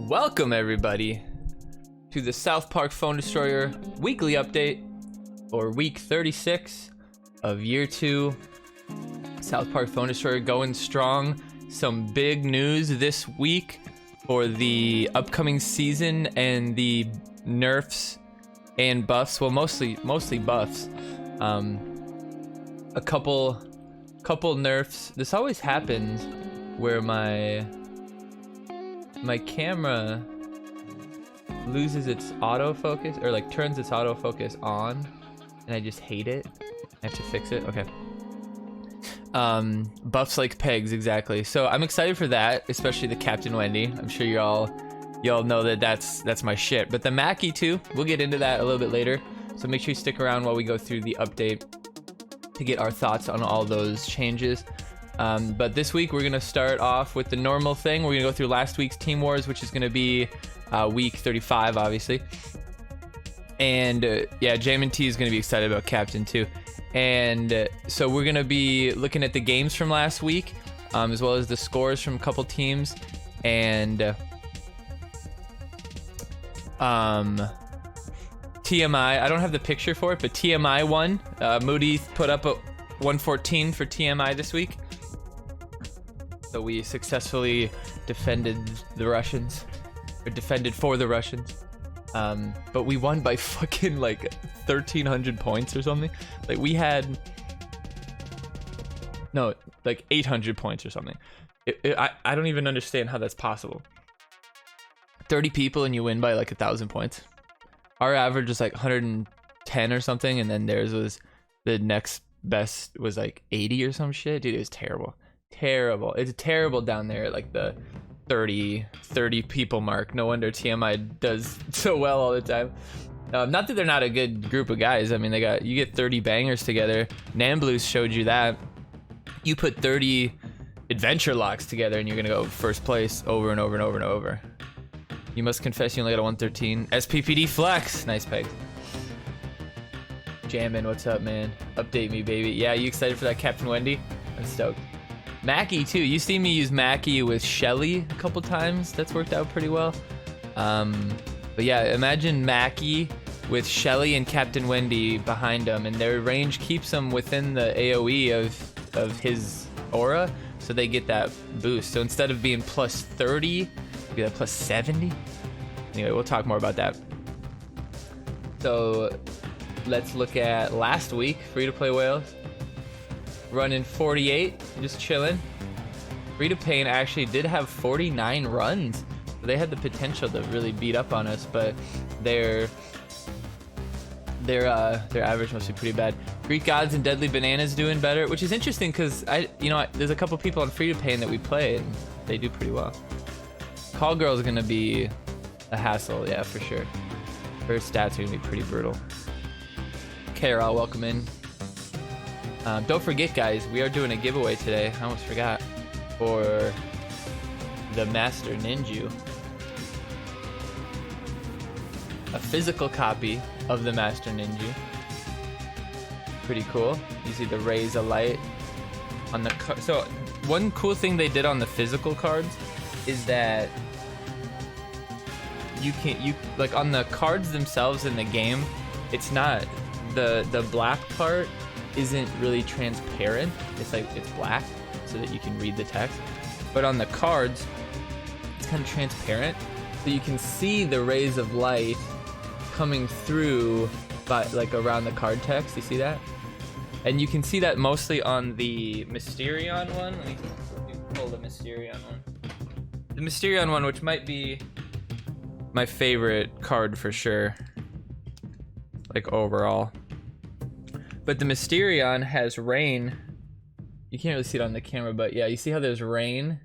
Welcome everybody to the South Park Phone Destroyer weekly update for week 36 of year 2. South Park Phone Destroyer going strong. Some big news this week for the upcoming season and the nerfs and buffs. Well, mostly buffs. A couple nerfs. This always happens where my camera loses its autofocus, or like turns its autofocus on, and I just hate it. I have to fix it. Okay. Buffs like pegs, exactly. So I'm excited for that, especially the Captain Wendy. I'm sure y'all know that that's my shit. But the Mackie too, we'll get into that a little bit later. So make sure you stick around while we go through the update to get our thoughts on all those changes. But this week we're gonna start off with the normal thing. We're gonna go through last week's Team Wars, which is gonna be week 35, obviously. And yeah, Jamin T is gonna be excited about Captain too. And so we're gonna be looking at the games from last week, as well as the scores from a couple teams. And TMI, I don't have the picture for it, but TMI won. Moody put up a 114 for TMI this week. So we successfully defended the Russians, or defended for the Russians. But we won by fucking like 1,300 points or something. Like we had, no, like 800 points or something. I don't even understand how that's possible. 30 people and you win by like 1,000 points. Our average was like 110 or something, and then theirs was, the next best was like 80 or some shit. Dude, it was terrible. Terrible. It's terrible down there at like the 30 people mark. No wonder TMI does so well all the time. Not that they're not a good group of guys. I mean, you get 30 bangers together. Namblues showed you that. You put 30 adventure locks together and you're gonna go first place over and over and over and over. You must confess you only got a 113. SPPD flex. Nice peg. Jammin', what's up, man? Update me, baby. Yeah, you excited for that Captain Wendy? I'm stoked. Mackie too. You see me use Mackie with Shelly a couple times. That's worked out pretty well. But yeah, imagine Mackie with Shelly and Captain Wendy behind them, and their range keeps them within the AoE of his aura, so they get that boost. So instead of being plus 30, you get that plus 70. Anyway, we'll talk more about that. So let's look at last week. Free-to-play whales running 48, just chilling. Free-to-Pain actually did have 49 runs. They had the potential to really beat up on us, but their average must be pretty bad. Greek Gods and Deadly Bananas doing better, which is interesting because there's a couple people on Free-to-Pain that we play and they do pretty well. Call Girl's gonna be a hassle, yeah, for sure. Her stats are gonna be pretty brutal. Carol, welcome in. Don't forget, guys, we are doing a giveaway today. I almost forgot. For the Master Ninjew. A physical copy of the Master Ninjew. Pretty cool. You see the rays of light on the card. So one cool thing they did on the physical cards is that you like on the cards themselves in the game, it's not the black part isn't really transparent. It's like it's black so that you can read the text. But on the cards, it's kind of transparent, so you can see the rays of light coming through, but like around the card text. You see that? And you can see that mostly on the Mysterion one. Let me pull the Mysterion one. The Mysterion one, which might be my favorite card for sure, like overall. But the Mysterion has rain. You can't really see it on the camera, but yeah, you see how there's rain?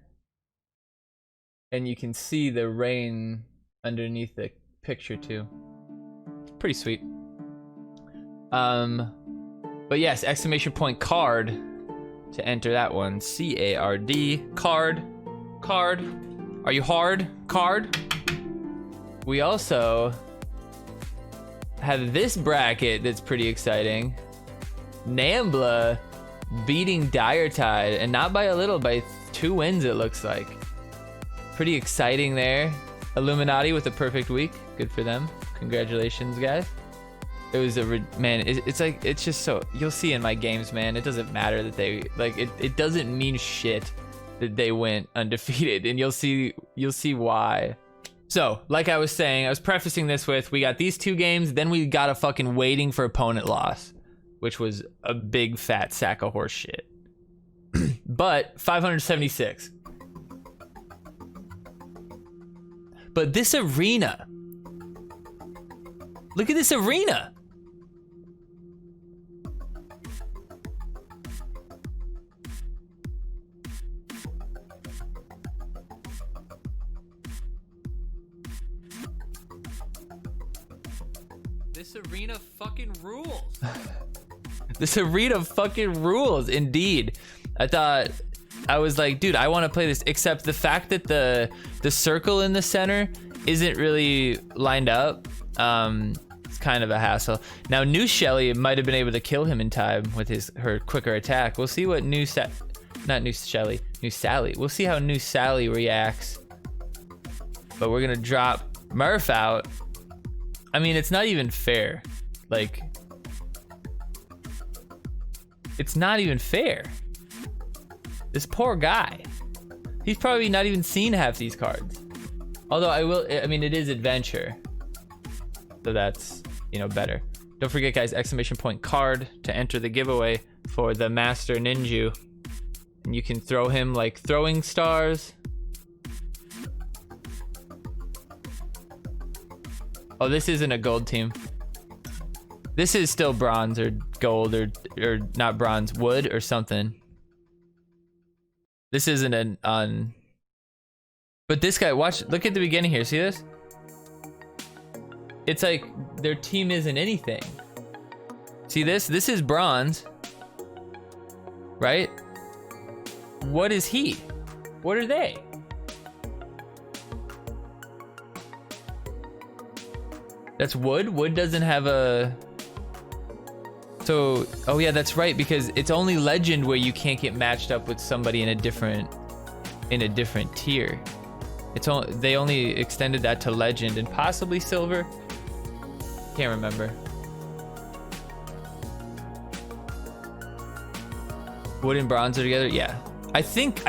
And you can see the rain underneath the picture too. It's pretty sweet. But yes, exclamation point card to enter that one. C-A-R-D, card. Are you hard? Card. We also have this bracket that's pretty exciting. Nambla beating Dire Tide, and not by a little, by 2 wins it looks like. Pretty exciting there. Illuminati with a perfect week. Good for them. Congratulations, guys. It was man. It's like, it's just so, you'll see in my games, man. It doesn't matter that they like it doesn't mean shit that they went undefeated, and you'll see why. So, like I was saying, I was prefacing this with, we got these 2 games, then we got a fucking waiting for opponent loss, which was a big fat sack of horse shit. But 576. But this arena, look at this arena. This arena fucking rules. This arena fucking rules, indeed. I was like, dude, I want to play this, except the fact that the circle in the center isn't really lined up. It's kind of a hassle. Now, New Shelly might have been able to kill him in time with her quicker attack. We'll see what New Sally. We'll see how New Sally reacts. But we're gonna drop Murph out. I mean, it's not even fair. Like, it's not even fair. This poor guy. He's probably not even seen half these cards. Although I mean, it is adventure. So that's, you know, better. Don't forget, guys, ! card to enter the giveaway for the Master Ninjew. And you can throw him like throwing stars. Oh, this isn't a gold team. This is still bronze or gold or not bronze, wood or something. This isn't an on. But this guy, watch, look at the beginning here. See this? It's like their team isn't anything. See this? This is bronze. Right? What is he? What are they? That's wood. Wood doesn't have a... So, oh yeah, that's right, because it's only legend where you can't get matched up with somebody in a different tier. They only extended that to legend and possibly silver. Can't remember. Wood and bronze are together? Yeah. I think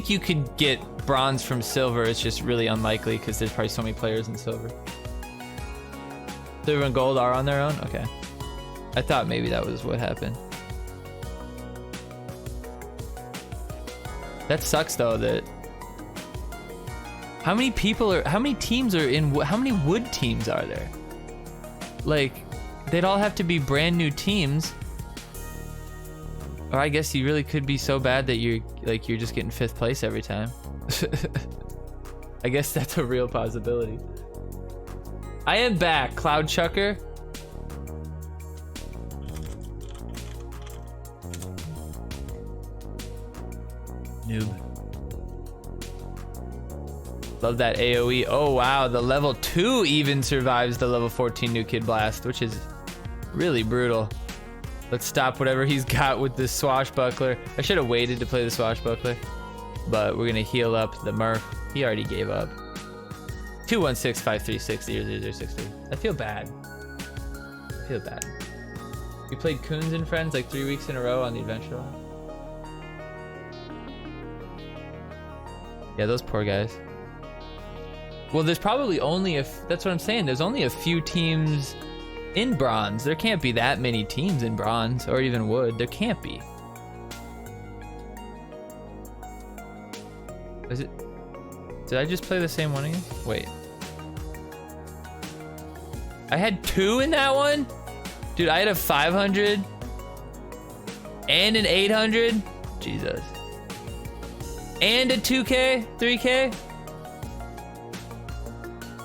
you could get bronze from silver. It's just really unlikely because there's probably so many players in silver. Silver and gold are on their own? Okay. I thought maybe that was what happened. That sucks though that... How many teams are in, how many wood teams are there? Like, they'd all have to be brand new teams. Or I guess you really could be so bad that you're just getting 5th place every time. I guess that's a real possibility. I am back, Cloud Chucker. Noob. Love that AoE. Oh wow, the level 2 even survives the level 14 New Kid Blast, which is really brutal. Let's stop whatever he's got with this swashbuckler. I should have waited to play the swashbuckler, but we're gonna heal up the Murph. He already gave up. 216-536-0063. I feel bad. I feel bad. We played Coons and Friends like 3 weeks in a row on the adventure line. Yeah, those poor guys. Well, there's probably only that's what I'm saying. There's only a few teams in bronze. There can't be that many teams in bronze or even wood. There can't be. Is it? Did I just play the same one again? Wait. I had 2 in that one? Dude, I had a 500 and an 800. Jesus. And a 2K, 3K.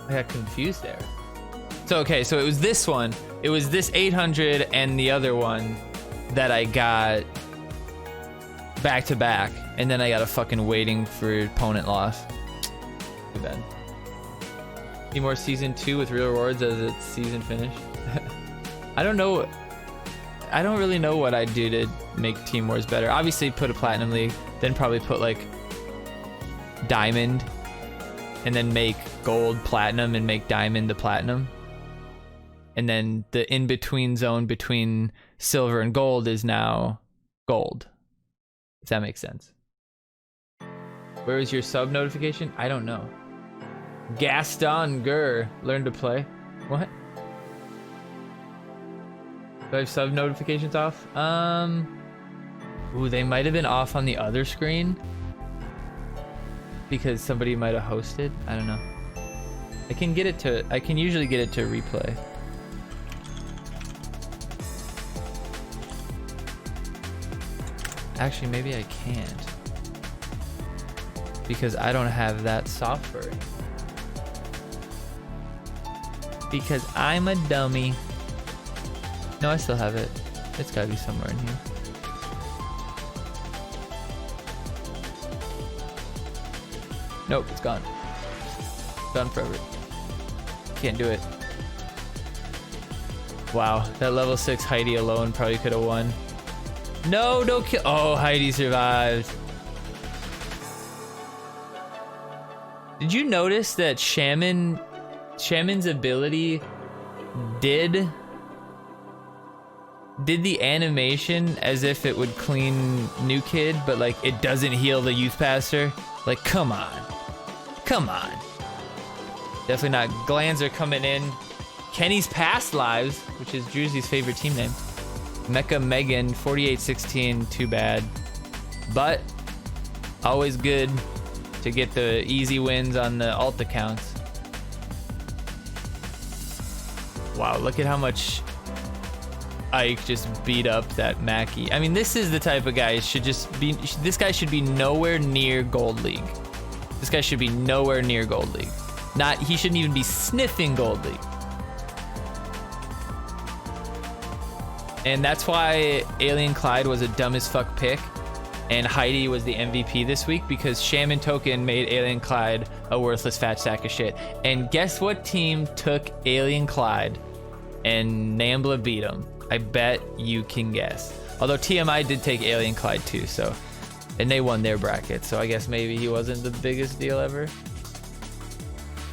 I got confused there. So, okay, so it was this one. It was this 800 and the other one that I got back to back. And then I got a fucking waiting for opponent loss. Too bad. Need more season 2 with real rewards as its season finish. I don't know. I don't really know what I'd do to make Team Wars better. Obviously put a Platinum League, then probably put like Diamond and then make gold platinum and make diamond the platinum. And then the in-between zone between silver and gold is now gold. If that makes sense. Where is your sub notification? I don't know. Gaston Gurr, learn to play. What? Do I have sub notifications off? Ooh, they might have been off on the other screen because somebody might have hosted. I don't know. I can usually get it to replay. Actually, maybe I can't because I don't have that software. Because I'm a dummy. No, I still have it. It's gotta be somewhere in here. Nope, it's gone. Gone forever. Can't do it. Wow, that level 6 Heidi alone probably could have won. No, don't kill. Oh, Heidi survived. Did you notice that Shaman's ability did the animation as if it would clean New Kid, but like it doesn't heal the Youth Pastor? Like, come on. Come on. Definitely not. Glanzer coming in. Kenny's Past Lives, which is Drewsy's favorite team name. Mecha Megan, 4816, too bad. But always good to get the easy wins on the alt accounts. Wow, look at how much Ike just beat up that Mackie. I mean, this is the type of guy this guy should be nowhere near Gold League. This guy should be nowhere near Gold League. He shouldn't even be sniffing Gold League. And that's why Alien Clyde was a dumb as fuck pick and Heidi was the MVP this week, because Shaman Token made Alien Clyde a worthless fat sack of shit. And guess what team took Alien Clyde and Nambla beat him? I bet you can guess. Although TMI did take Alien Clyde too, so, and they won their bracket, so I guess maybe he wasn't the biggest deal ever.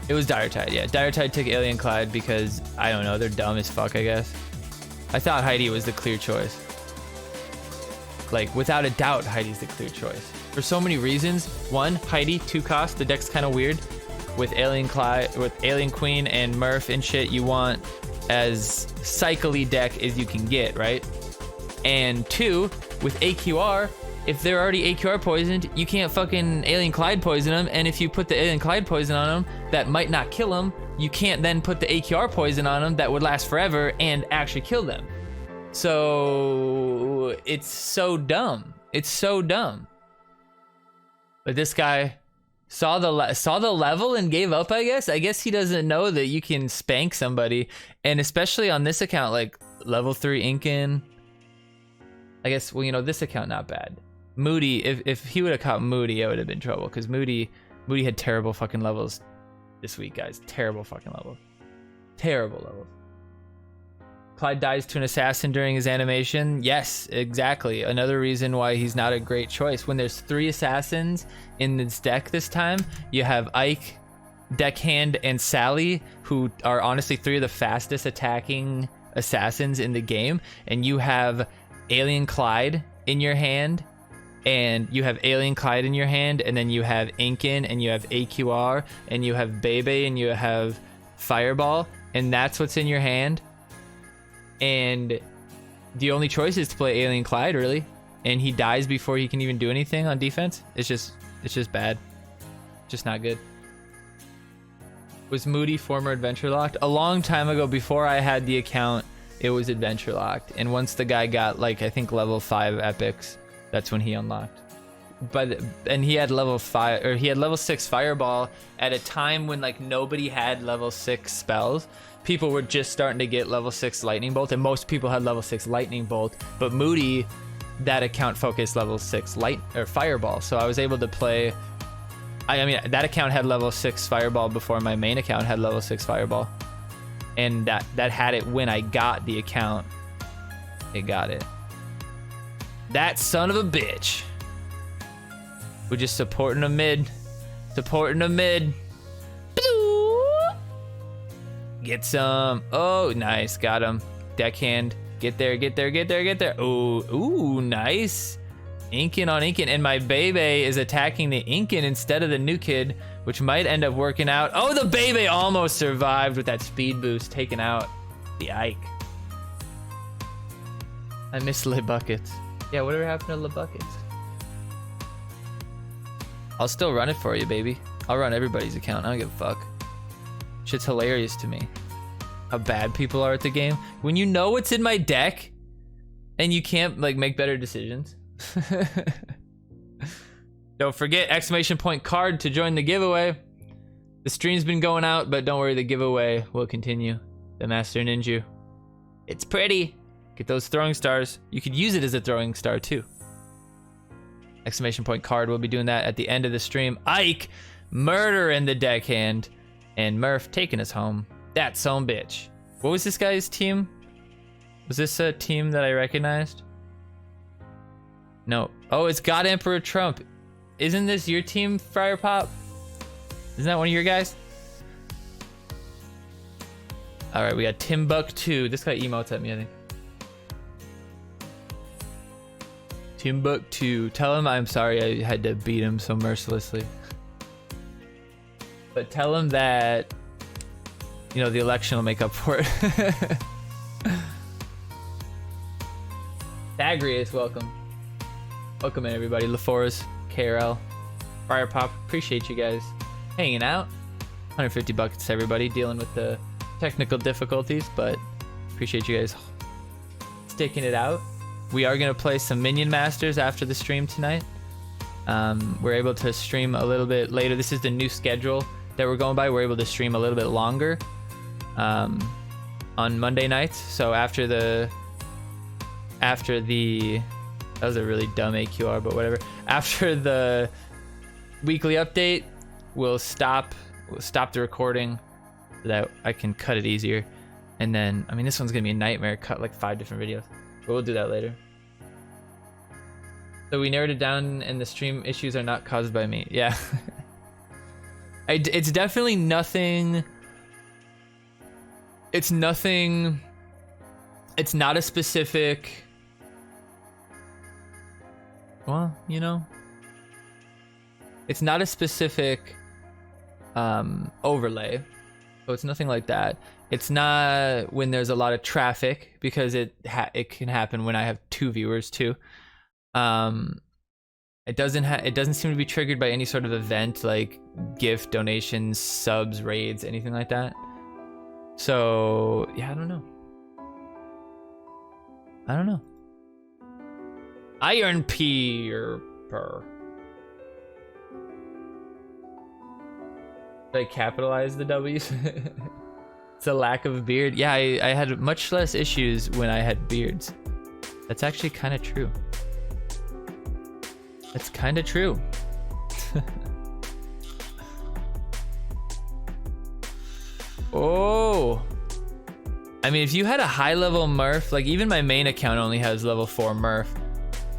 It was Dire Tide, yeah. Dire Tide took Alien Clyde because, I don't know, they're dumb as fuck, I guess. I thought Heidi was the clear choice. Like, without a doubt, Heidi's the clear choice. For so many reasons. One, Heidi, 2 cost, the deck's kind of weird. With Alien Clyde, with Alien Queen and Murph and shit, you want as cycle-y deck as you can get, right? And 2, with AQR, if they're already AQR poisoned, you can't fucking Alien Clyde poison them, and if you put the Alien Clyde poison on them, that might not kill them, you can't then put the AQR poison on them that would last forever and actually kill them. So it's so dumb. It's so dumb. But this guy saw the level and gave up, I guess. I guess he doesn't know that you can spank somebody, and especially on this account, like level 3 Incan. I guess, well, you know, this account not bad. Moody, if he would have caught Moody, I would have been in trouble, because Moody had terrible fucking levels this week, guys. Terrible fucking levels. Terrible levels. Clyde dies to an assassin during his animation. Yes, exactly. Another reason why he's not a great choice. When there's 3 assassins in this deck this time, you have Ike, Deckhand, and Sally, who are honestly 3 of the fastest attacking assassins in the game, and you have Alien Clyde in your hand, and you have Alien Clyde in your hand, and then you have Incan, and you have AQR, and you have Bebe, and you have Fireball, and that's what's in your hand. And the only choice is to play Alien Clyde, really, and he dies before he can even do anything on defense. It's just bad. Just not good. Was Moody former adventure locked? A long time ago, before I had the account, it was adventure locked, and once the guy got, like, I think level 5 epics, that's when he unlocked. And he had level 5, or he had level 6 Fireball at a time when, like, nobody had level 6 spells. People were just starting to get level 6 Lightning Bolt, and most people had level 6 Lightning Bolt, but Moody, that account focused level 6 Fireball, so I was able to play. I mean, that account had level 6 Fireball before my main account had level 6 Fireball, and that had it when I got the account. It got it. That son of a bitch. We're just supporting a mid. Supporting a mid. Get some. Oh, nice. Got him. Deckhand. Get there, get there, get there, get there. Oh, ooh, nice. Inkin on Inkin. And my Bebe is attacking the Inkin instead of the new kid, which might end up working out. Oh, the Bebe almost survived with that speed boost, taking out the Ike. I miss Le Buckets. Yeah, whatever happened to Le Buckets? I'll still run it for you, baby. I'll run everybody's account. I don't give a fuck. Shit's hilarious to me. How bad people are at the game. When you know what's in my deck and you can't like make better decisions. Don't forget exclamation point card to join the giveaway. The stream's been going out, but don't worry, the giveaway will continue. The Master Ninjew. It's pretty. Get those throwing stars. You could use it as a throwing star too. Exclamation point card. We'll be doing that at the end of the stream. Ike murder in the deckhand. And Murph taking us home. That son bitch. What was this guy's team? Was this a team that I recognized? No. Oh, it's God Emperor Trump. Isn't this your team, Friar Pop? Isn't that one of your guys? Alright, we got Timbuktu. This guy emotes at me, I think. Timbuktu. Tell him I'm sorry I had to beat him so mercilessly. But tell him that, you know, the election will make up for it. Thagrius, welcome. Welcome in, everybody. LaForest, KRL, Friar Pop. Appreciate you guys hanging out. 150 buckets, everybody. Dealing with the technical difficulties, but appreciate you guys sticking it out. We are going to play some Minion Masters after the stream tonight. We're able to stream a little bit later. This is the new schedule that we're going by. We're able to stream a little bit longer on Monday nights. So after the that was a really dumb AQR, but whatever. After the weekly update, we'll stop the recording so that I can cut it easier. And then, I mean, this one's gonna be a nightmare. Cut like 5 different videos, but we'll do that later. So we narrowed it down, and the stream issues are not caused by me. Yeah. It's definitely nothing. It's nothing. It's not a specific. Well, you know. It's not a specific overlay. So it's nothing like that. It's not when there's a lot of traffic, because it can happen when I have 2 viewers too. It doesn't seem to be triggered by any sort of event like gift, donations, subs, raids, anything like that. So yeah, I don't know. Iron P or per. Did I capitalize the W's? It's a lack of beard. Yeah, I had much less issues when I had beards. That's actually kind of true. That's kind of true. Oh. I mean, if you had a high level Murph, like even my main account only has level 4 Murph.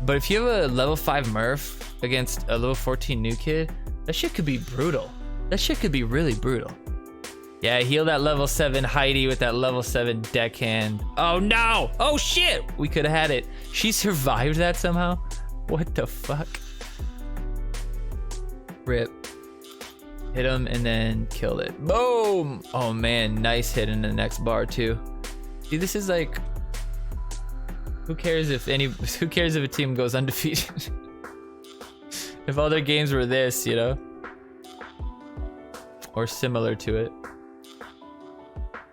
But if you have a level 5 Murph against a level 14 new kid, that shit could be brutal. That shit could be really brutal. Yeah, heal that level 7 Heidi with that level 7 deckhand. Oh no! Oh shit! We could have had it. She survived that somehow? What the fuck? Rip. Hit him and then killed it. Boom! Oh man, nice hit in the next bar too. See, this is like, who cares if a team goes undefeated? If all their games were this, you know? Or similar to it.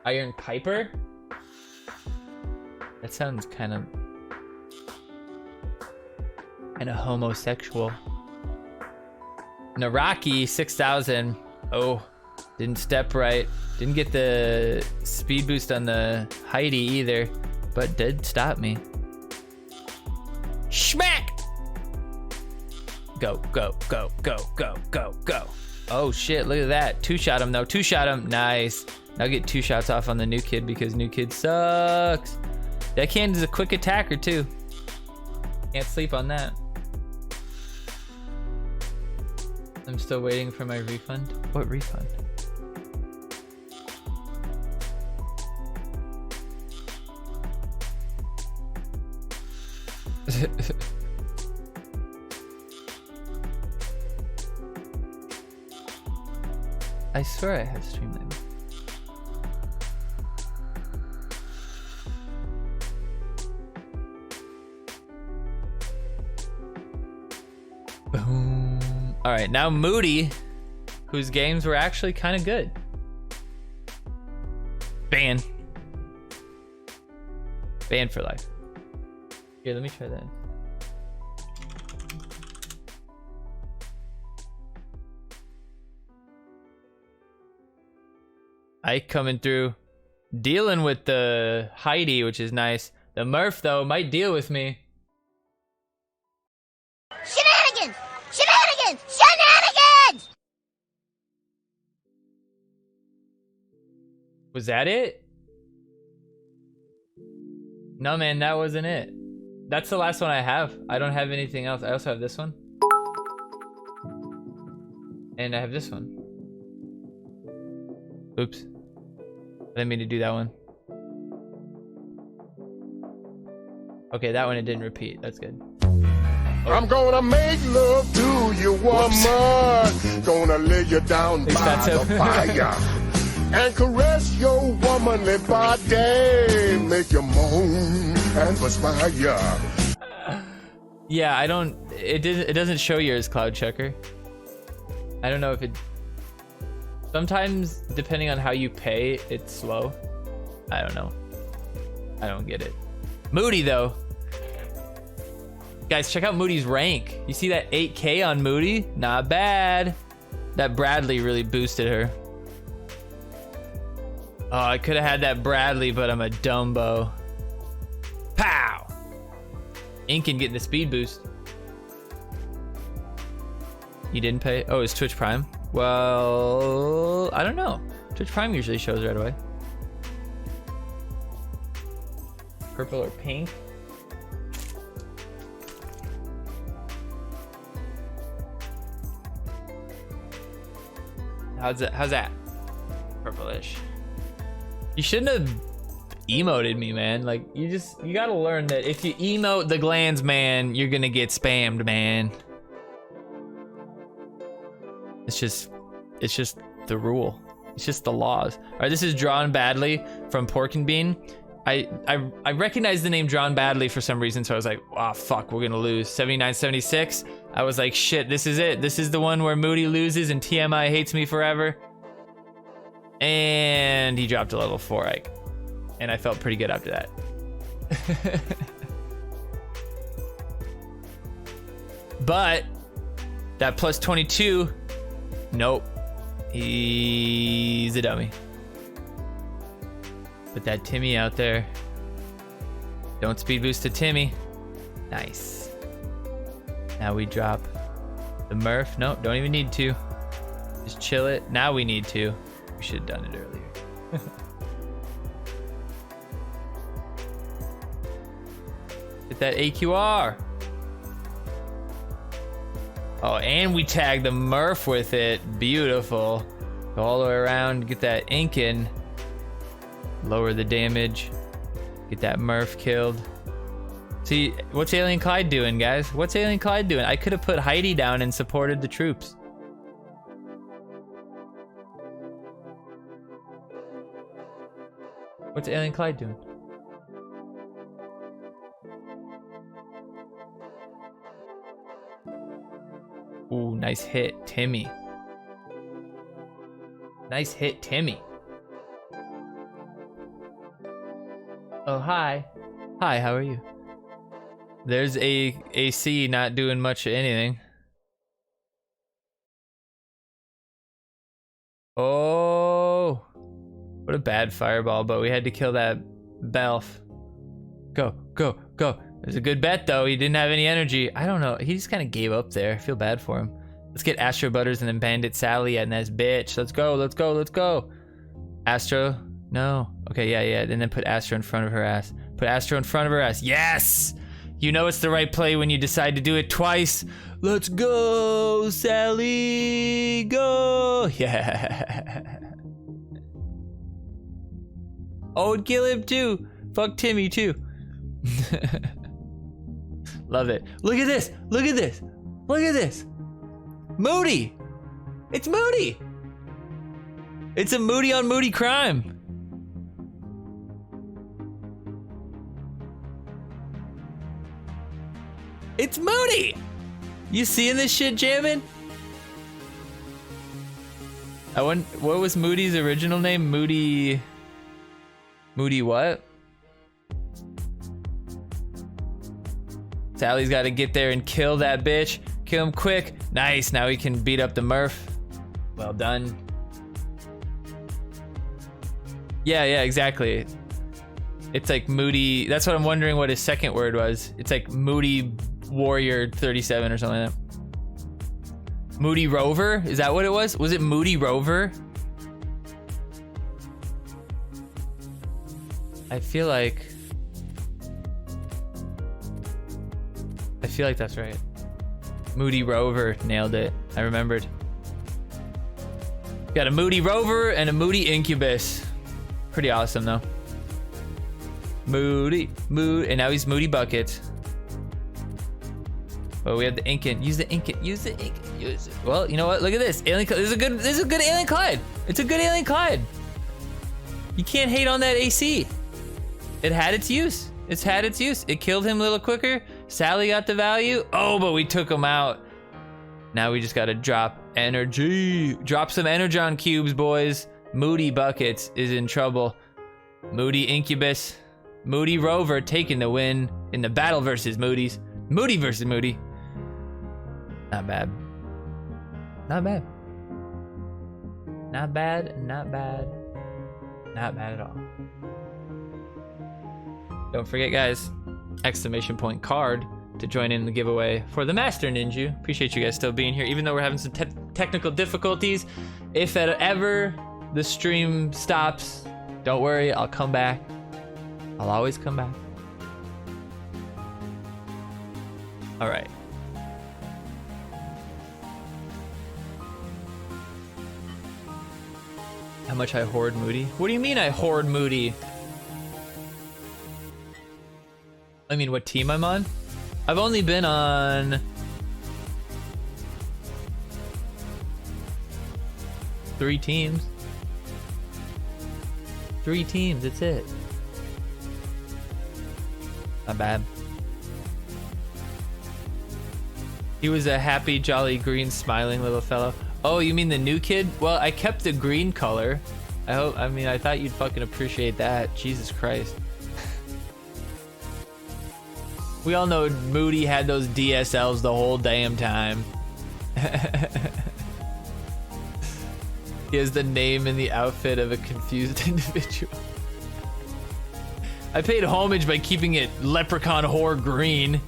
Iron Piper? That sounds kind of homosexual. Naraki 6000. Oh, didn't step right. Didn't get the speed boost on the Heidi either, but did stop me. Schmack! Go, go, go, go, go, go, go. Oh shit, look at that. 2-shot him though. 2-shot him. Nice. Now get 2 shots off on the new kid because new kid sucks. Deckhand is a quick attacker too. Can't sleep on that. I'm still waiting for my refund. What refund? I swear I have Streamlabs. Boom. All right, now Moody, whose games were actually kind of good. Ban. Ban for life. Here, let me try that. Ike coming through. Dealing with the Heidi, which is nice. The Murph, though, might deal with me. Shenanigans! Shenanigans! Shenanigans! Was that it? No, man, that wasn't it. That's the last one I have. I don't have anything else. I also have this one. And I have this one. Oops. I didn't mean to do that one. Okay, that one it didn't repeat. That's good. Oh. I'm gonna make love to you, woman. Gonna lay you down by the fire and caress your womanly body, make you moan and perspire. Yeah, I don't. It doesn't show yours, Cloud Checker. I don't know if it. Sometimes, depending on how you pay, it's slow. I don't know. I don't get it. Moody, though. Guys, check out Moody's rank. You see that 8K on Moody? Not bad. That Bradley really boosted her. Oh, I could have had that Bradley, but I'm a Dumbo. Pow! Inkin getting the speed boost. You didn't pay? Oh, it's Twitch Prime. Well, I don't know. Twitch Prime usually shows right away. Purple or pink? How's that? Purplish. You shouldn't have emoted me, man. Like, you gotta learn that if you emote the glands, man, you're gonna get spammed, man. It's just the rule. It's just the laws. All right, this is Drawn Badly from Pork and Bean. I recognize the name Drawn Badly for some reason, so I was like, oh fuck, we're gonna lose. 79-76. I was like, shit, this is it. This is the one where Moody loses and TMI hates me forever. And he dropped to level 4, Ike. And I felt pretty good after that. But that plus 22, nope. He's a dummy. Put that Timmy out there. Don't speed boost to Timmy. Nice. Now we drop the Murph. Nope, don't even need to. Just chill it. Now we need to. We should have done it earlier. Get that AQR. Oh, and we tag the Murph with it. Beautiful. Go all the way around, get that ink in. Lower the damage. Get that Murph killed. See, what's Alien Clyde doing, guys? What's Alien Clyde doing? I could have put Heidi down and supported the troops. What's Alien Clyde doing? Ooh, nice hit, Timmy. Nice hit, Timmy. Oh, hi. Hi, how are you? There's AC not doing much of anything. Oh, what a bad fireball, but we had to kill that Belf. Go, go, go. It was a good bet, though. He didn't have any energy. I don't know. He just kind of gave up there. I feel bad for him. Let's get Astro Butters and then Bandit Sally and that's bitch. Let's go, let's go, let's go. Astro, no. Okay, yeah. And then put Astro in front of her ass. Put Astro in front of her ass. Yes! You know it's the right play when you decide to do it twice. Let's go, Sally, go. Yeah. Oh, kill him too. Fuck Timmy too. Love it. Look at this. Look at this. Look at this. Moody. It's Moody. It's a Moody on Moody crime. It's Moody. You seeing this shit jamming? What was Moody's original name? Moody what? Sally's got to get there and kill that bitch. Kill him quick. Nice, now we can beat up the Murph. Well done. Yeah, exactly. It's like Moody, that's what I'm wondering what his second word was. It's like Moody Warrior 37 or something like that. Moody Rover? Is that what it was? Was it Moody Rover? I feel like that's right. Moody Rover, nailed it. I remembered. Got a Moody Rover and a Moody Incubus. Pretty awesome though. Moody, and now he's Moody Bucket. Oh, we have the Inkin. Use the Inkin. Use the Inkin. Use it. Well, you know what? Look at this. Alien. This is a good Alien Clyde. It's a good Alien Clyde. You can't hate on that AC. It had its use. It's had its use. It killed him a little quicker. Sally got the value. Oh, but we took him out. Now we just gotta drop energy. Drop some Energon cubes, boys. Moody Buckets is in trouble. Moody Incubus. Moody Rover taking the win in the battle versus Moody's. Moody versus Moody. Not bad. Not bad. Not bad, not bad. Not bad at all. Don't forget, guys, exclamation point card to join in the giveaway for the Master Ninjew. Appreciate you guys still being here, even though we're having some technical difficulties. If ever the stream stops, don't worry, I'll come back. I'll always come back. All right. How much I hoard Moody? What do you mean I hoard Moody? I mean, what team I'm on? I've only been on 3 teams. 3 teams, that's it. Not bad. He was a happy, jolly, green, smiling little fellow. Oh, you mean the new kid? Well, I kept the green color. I mean, I thought you'd fucking appreciate that. Jesus Christ. We all know Moody had those DSLs the whole damn time. He has the name and the outfit of a confused individual. I paid homage by keeping it Leprechaun Whore Green.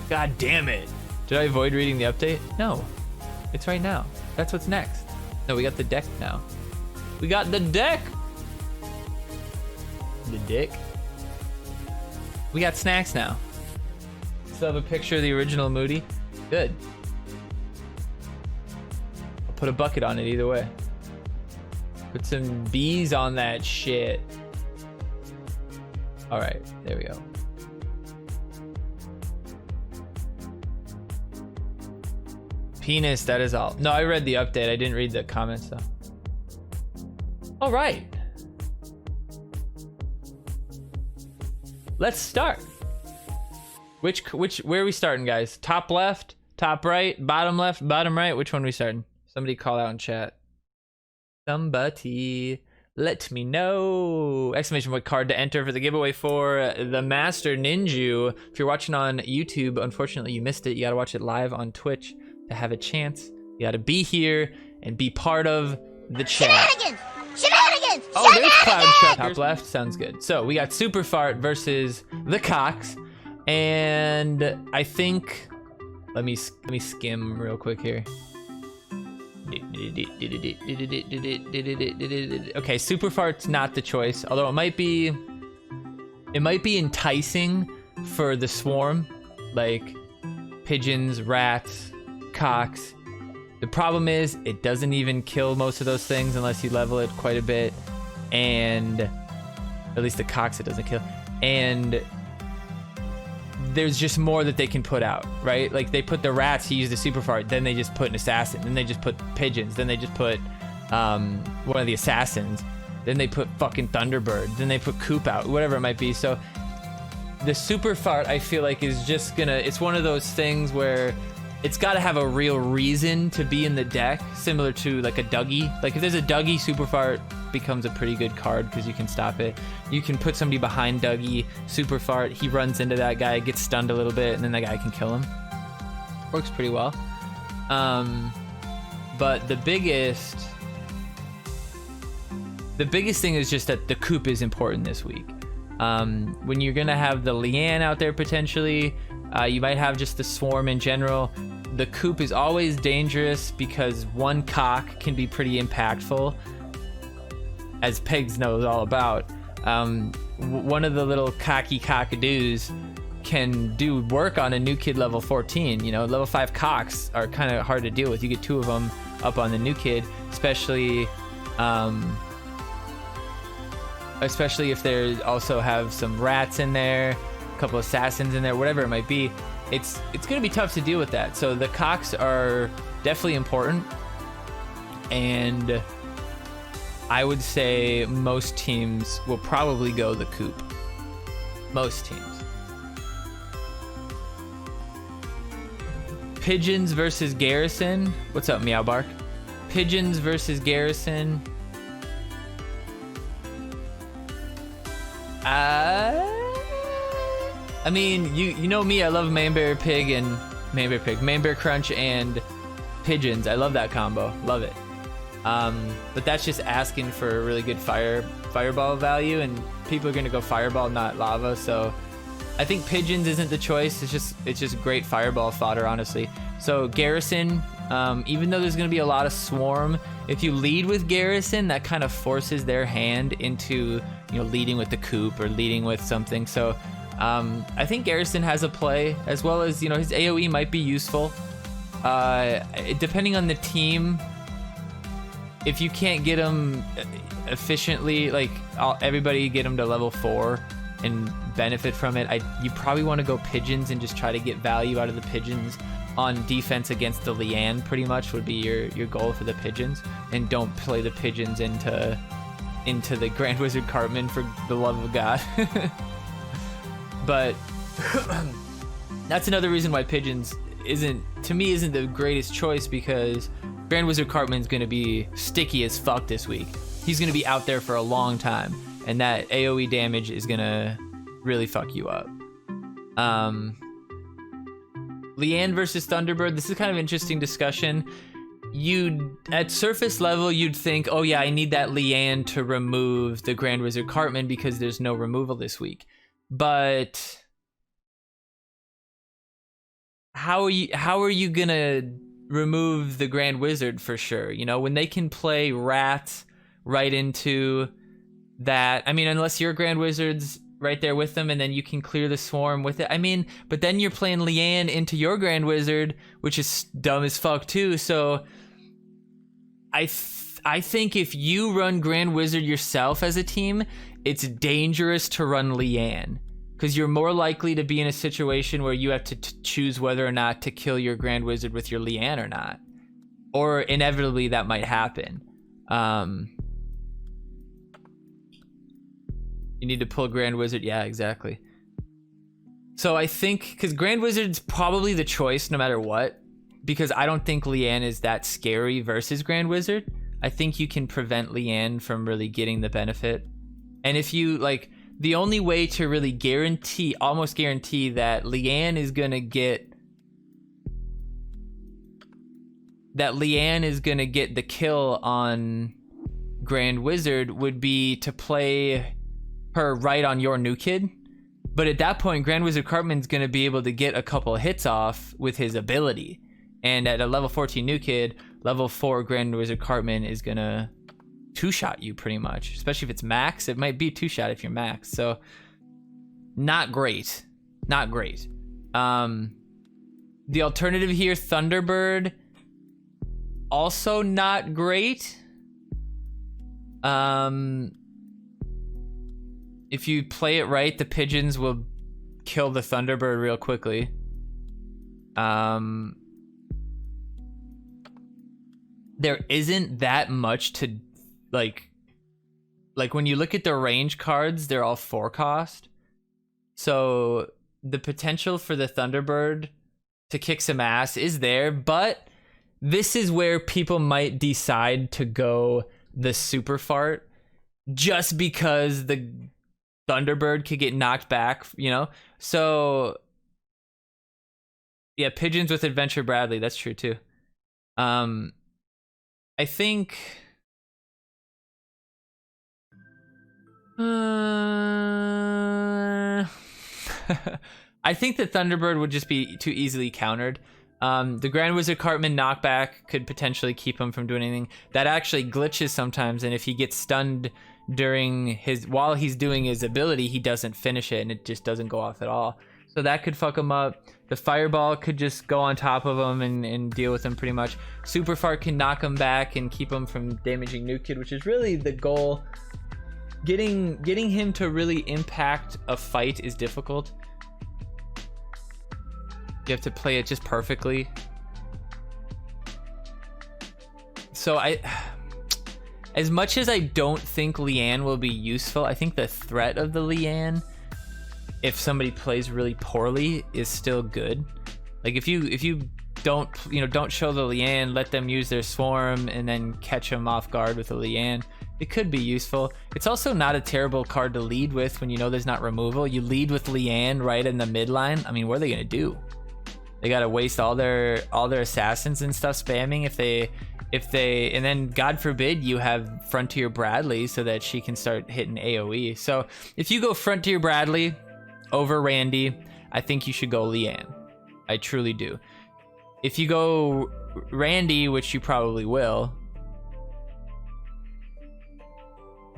God damn it. Did I avoid reading the update? No. It's right now. That's what's next. No, we got the deck now. We got the deck! The dick? We got snacks now. Still have a picture of the original Moody. Good. I'll put a bucket on it either way. Put some bees on that shit. All right, there we go. Penis, that is all. No, I read the update. I didn't read the comments though. All right. Let's start. Where are we starting, guys? Top left, top right, bottom left, bottom right? Which one are we starting? Somebody call out in chat. Somebody let me know. Exclamation point card to enter for the giveaway for the Master Ninjew. If you're watching on YouTube, unfortunately you missed it. You gotta watch it live on Twitch to have a chance. You gotta be here and be part of the chat. Shenanigans! Shenanigans! Oh, there's Cloud Shenanigans! Truck. Top left, sounds good. So we got Super Fart versus the Cox. And I think, let me skim real quick here. Okay, Super Fart's not the choice, although it might be enticing for the swarm, like pigeons, rats, cocks. The problem is it doesn't even kill most of those things unless you level it quite a bit, and at least the cocks it doesn't kill. And there's just more that they can put out, right? Like they put the rats, he used a super fart, then they just put an assassin, then they just put pigeons, then they just put one of the assassins, then they put fucking Thunderbird, then they put Coop out, whatever it might be. So the super fart, I feel like, is just gonna, it's one of those things where it's got to have a real reason to be in the deck, similar to like a Dougie. Like if there's a Dougie, super fart becomes a pretty good card because you can stop it. You can put somebody behind Dougie, super fart, he runs into that guy, gets stunned a little bit, and then that guy can kill him. Works pretty well. But the biggest thing is just that the Coop is important this week. When you're gonna have the Leanne out there potentially, you might have just the Swarm in general. The Coop is always dangerous because one cock can be pretty impactful, as Pegs knows all about. One of the little cocky cockadoos can do work on a new kid level 14. You know, level 5 cocks are kind of hard to deal with. You get 2 of them up on the new kid, especially if they also have some rats in there, a couple assassins in there, whatever it might be. It's gonna be tough to deal with that. So the cocks are definitely important, and I would say most teams will probably go the Coop. Most teams. Pigeons versus Garrison. What's up, Meow Bark? Pigeons versus Garrison. I mean, you know me, I love Manbear Crunch and Pigeons. I love that combo, love it. But that's just asking for a really good fireball value, and people are gonna go fireball, not lava. So I think Pigeons isn't the choice. It's just great fireball fodder, honestly. So Garrison, even though there's gonna be a lot of Swarm, if you lead with Garrison, that kind of forces their hand into, you know, leading with the Coop or leading with something. So I think Garrison has a play, as well as, you know, his AoE might be useful. Depending on the team, if you can't get him efficiently, like everybody get him to level 4 and benefit from it, you probably want to go Pigeons and just try to get value out of the Pigeons on defense against the Leanne. Pretty much would be your goal for the Pigeons, and don't play the Pigeons into the Grand Wizard Cartman, for the love of God. But that's another reason why Pigeons isn't the greatest choice, because Grand Wizard Cartman's gonna be sticky as fuck this week. He's gonna be out there for a long time, and that AoE damage is gonna really fuck you up. Leanne versus Thunderbird, this is kind of interesting discussion. At surface level, you'd think, oh yeah, I need that Leanne to remove the Grand Wizard Cartman because there's no removal this week. But how are you gonna remove the Grand Wizard for sure? You know, when they can play rats right into that. I mean, unless your Grand Wizard's right there with them, and then you can clear the Swarm with it. I mean, but then you're playing Leanne into your Grand Wizard, which is dumb as fuck too. So I think if you run Grand Wizard yourself as a team, it's dangerous to run Leanne, because you're more likely to be in a situation where you have to choose whether or not to kill your Grand Wizard with your Leanne or not. Or inevitably that might happen. You need to pull Grand Wizard. Yeah, exactly. So I think, because Grand Wizard's probably the choice no matter what, because I don't think Leanne is that scary versus Grand Wizard. I think you can prevent Leanne from really getting the benefit. And if you, like, the only way to really almost guarantee that Leanne is gonna get the kill on Grand Wizard would be to play her right on your new kid. But at that point, Grand Wizard Cartman's gonna be able to get a couple hits off with his ability. And at a level 14 new kid, level 4 Grand Wizard Cartman is gonna two-shot you pretty much. Especially if it's max, it might be two-shot if you're max. So not great. Not great. The alternative here, Thunderbird, also not great. If you play it right, the Pigeons will kill the Thunderbird real quickly. There isn't that much to like when you look at the range cards, they're all 4 cost. So the potential for the Thunderbird to kick some ass is there, but this is where people might decide to go the super fart just because the Thunderbird could get knocked back, you know? So yeah, pigeons with Adventure Bradley, that's true too. I think I think the Thunderbird would just be too easily countered. The Grand Wizard Cartman knockback could potentially keep him from doing anything. That actually glitches sometimes, and if he gets stunned during while he's doing his ability, he doesn't finish it, and it just doesn't go off at all. So that could fuck him up. The Fireball could just go on top of him and deal with him pretty much. Super Fart can knock him back and keep him from damaging New Kid, which is really the goal. Getting him to really impact a fight is difficult. You have to play it just perfectly. So as much as I don't think Leanne will be useful, I think the threat of the Leanne, if somebody plays really poorly, is still good. Like if you don't show the Leanne, let them use their swarm and then catch them off guard with a Leanne, it could be useful. It's also not a terrible card to lead with when you know there's not removal. You lead with Leanne right in the midline. I mean, what are they gonna do? They gotta waste all their assassins and stuff spamming if they and then God forbid you have Frontier Bradley so that she can start hitting AoE. So if you go Frontier Bradley over Randy, I think you should go Leanne. I truly do. If you go Randy, which you probably will,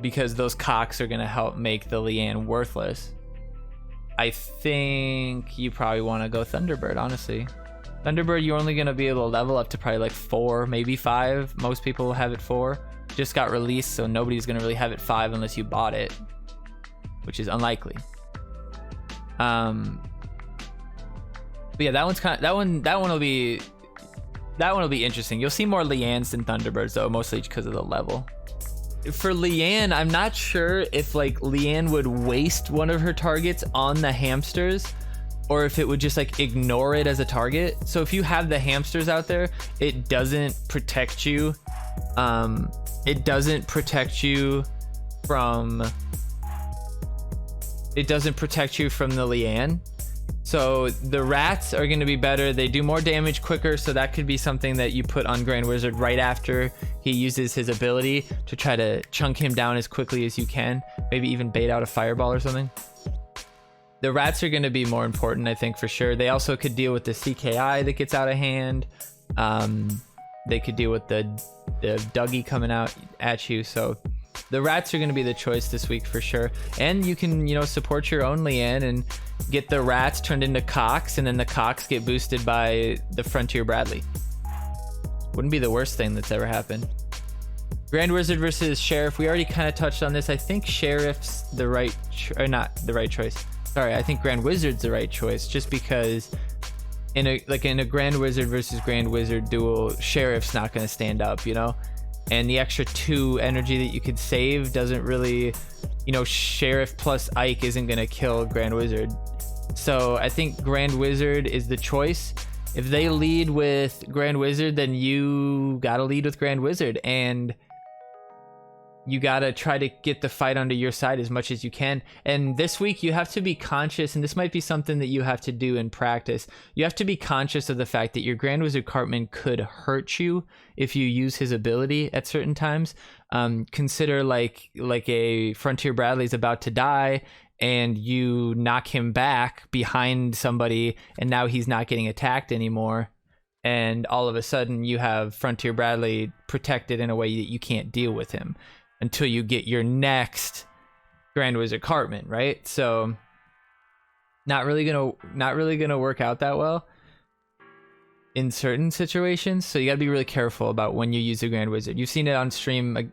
because those cocks are gonna help make the Leanne worthless, I think you probably want to go Thunderbird, honestly. Thunderbird, you're only gonna be able to level up to probably like 4, maybe 5. Most people will have it 4. Just got released, so nobody's gonna really have it 5 unless you bought it, which is unlikely. But yeah, that one will be interesting. You'll see more Leannes than Thunderbirds though, mostly because of the level. For Leanne, I'm not sure if like Leanne would waste one of her targets on the hamsters or if it would just like ignore it as a target. So if you have the hamsters out there, it doesn't protect you. It doesn't protect you from the Leanne. So the rats are going to be better. They do more damage quicker, so that could be something that you put on Grand Wizard right after he uses his ability to try to chunk him down as quickly as you can. Maybe even bait out a fireball or something. The rats are going to be more important, I think, for sure. They also could deal with the CKI that gets out of hand. They could deal with the Dougie coming out at you. So the rats are going to be the choice this week for sure. And you can, support your own Leanne and get the rats turned into cocks, and then the cocks get boosted by the Frontier Bradley. Wouldn't be the worst thing that's ever happened. Grand Wizard versus Sheriff. We already kind of touched on this. I think Sheriff's the right, or not the right choice. Sorry, I think Grand Wizard's the right choice, just because in a Grand Wizard versus Grand Wizard duel, Sheriff's not going to stand up, and the extra 2 energy that you could save doesn't really, Sheriff plus Ike isn't going to kill Grand Wizard. So I think Grand Wizard is the choice. If they lead with Grand Wizard, then you gotta lead with Grand Wizard, and you gotta try to get the fight onto your side as much as you can. And this week you have to be conscious, and this might be something that you have to do in practice. You have to be conscious of the fact that your Grand Wizard Cartman could hurt you if you use his ability at certain times. Consider like a Frontier Bradley's about to die, and you knock him back behind somebody, and now he's not getting attacked anymore. And all of a sudden you have Frontier Bradley protected in a way that you can't deal with him until you get your next Grand Wizard Cartman, right? So not really gonna work out that well in certain situations. So you gotta be really careful about when you use the Grand Wizard. You've seen it on stream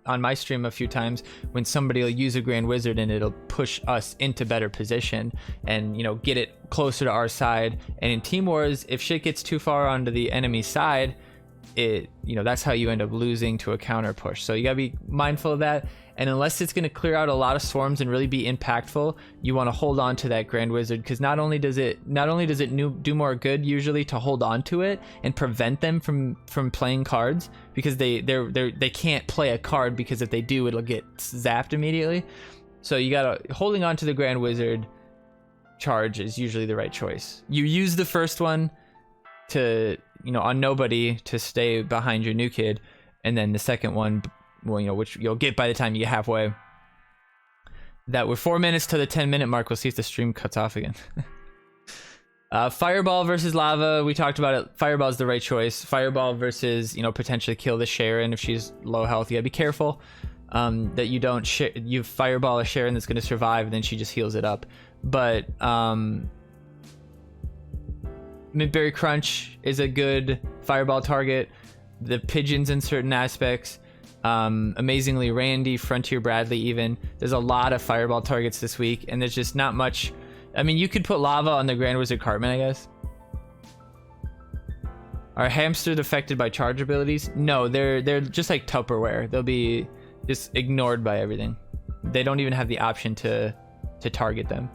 on my stream a few times when somebody will use a Grand Wizard and it'll push us into better position and, you know, get it closer to our side. And in Team Wars, if shit gets too far onto the enemy side, it, you know, that's how you end up losing to a counter push. So you gotta be mindful of that. And unless it's going to clear out a lot of swarms and really be impactful, you want to hold on to that Grand Wizard, because not only does it do more good usually to hold on to it and prevent them from playing cards, because they can't play a card, because if they do, it'll get zapped immediately. So you gotta, holding on to the Grand Wizard charge is usually the right choice. You use the first one to, you know, on nobody to stay behind your new kid, and then the second one, well, you know, which you'll get by the time you get halfway. That we're 4 minutes to the 10-minute mark. We'll see if the stream cuts off again. Fireball versus lava. We talked about it. Fireball is the right choice. Fireball versus, you know, potentially kill the Sharon if she's low health. You gotta be careful that you don't you fireball a Sharon that's gonna survive, and then she just heals it up. But Midberry Crunch is a good fireball target. The pigeons in certain aspects. Amazingly Randy, Frontier Bradley, even. There's a lot of fireball targets this week, and there's just not much. I mean, you could put lava on the Grand Wizard Cartman, I guess. Are hamsters affected by charge abilities? No, they're just like Tupperware. They'll be just ignored by everything. They don't even have the option to target them.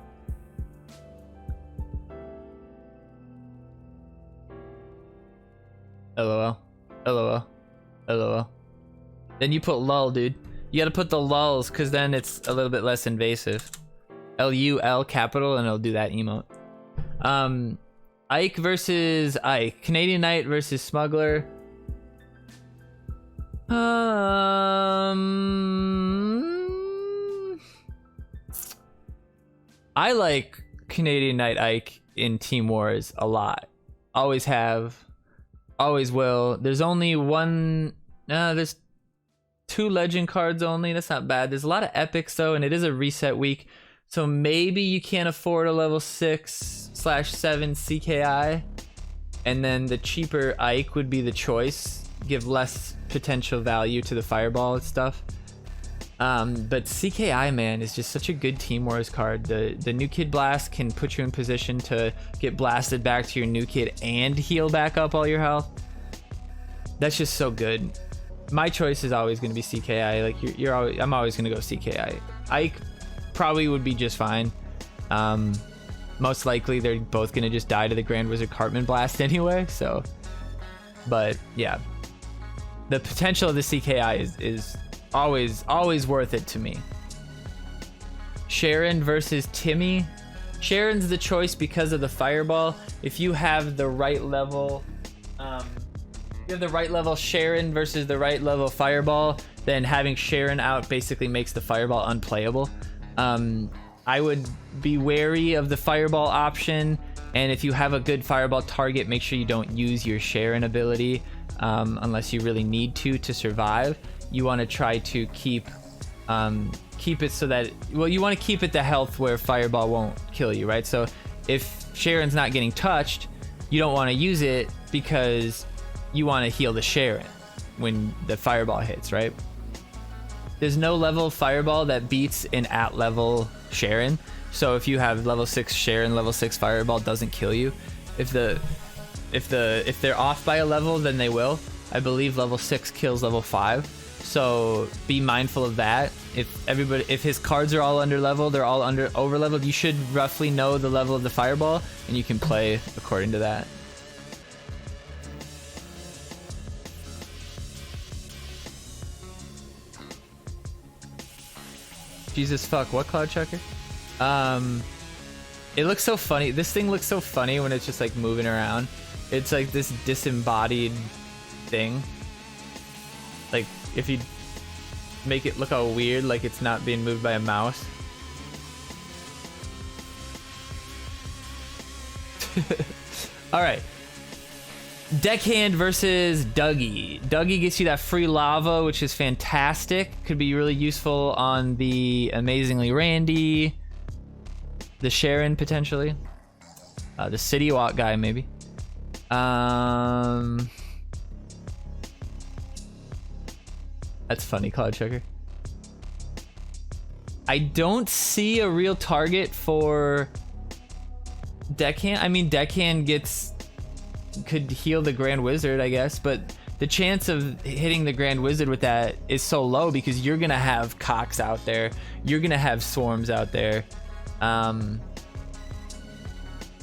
LOL. LOL. LOL. Then you put lull, dude. You gotta put the lulls, because then it's a little bit less invasive. LUL capital, and it'll do that emote. Ike versus Ike. Canadian Knight versus Smuggler. I like Canadian Knight Ike in Team Wars a lot. Always have. Always will. There's only one... there's 2 legend cards only. That's not bad. There's a lot of epics though, and it is a reset week, so maybe you can't afford a level 6/7 CKI, and then the cheaper Ike would be the choice. Give less potential value to the fireball and stuff. But CKI, man, is just such a good Team Wars card. The new kid blast can put you in position to get blasted back to your new kid and heal back up all your health. That's just so good. My choice is always going to be CKI. Like I'm always going to go CKI. Ike probably would be just fine. Most likely they're both going to just die to the Grand Wizard Cartman blast anyway. So, but yeah, the potential of the CKI is always worth it to me. Sharon versus Timmy. Sharon's the choice because of the fireball. If you have the right level, you have the right level Sharon versus the right level fireball, then having Sharon out basically makes the fireball unplayable. I would be wary of the fireball option, and if you have a good fireball target, make sure you don't use your Sharon ability unless you really need to survive. You want to try to keep it so that, well, you want to keep it the health where fireball won't kill you, right? So if Sharon's not getting touched, you don't want to use it because you want to heal the Sharon when the fireball hits, right? There's no level fireball that beats an at level Sharon. So if you have level 6 Sharon, level 6 fireball doesn't kill you. If they're off by a level, then they will. I believe level 6 kills level 5. So be mindful of that. If his cards are all under level, they're all over leveled, you should roughly know the level of the fireball, and you can play according to that. Jesus fuck, what Cloud Chucker? It looks so funny. This thing looks so funny when it's just like moving around. It's like this disembodied thing. Like if you make it look all weird, like it's not being moved by a mouse. All right. Deckhand versus Dougie. Dougie gets you that free lava, which is fantastic. Could be really useful on the Amazingly Randy, the Sharon potentially, the City Walk guy maybe. That's funny, Cloud Chucker. I don't see a real target for Deckhand. I mean, Deckhand could heal the Grand Wizard, I guess, but the chance of hitting the Grand Wizard with that is so low because you're gonna have Cox out there, you're gonna have Swarms out there.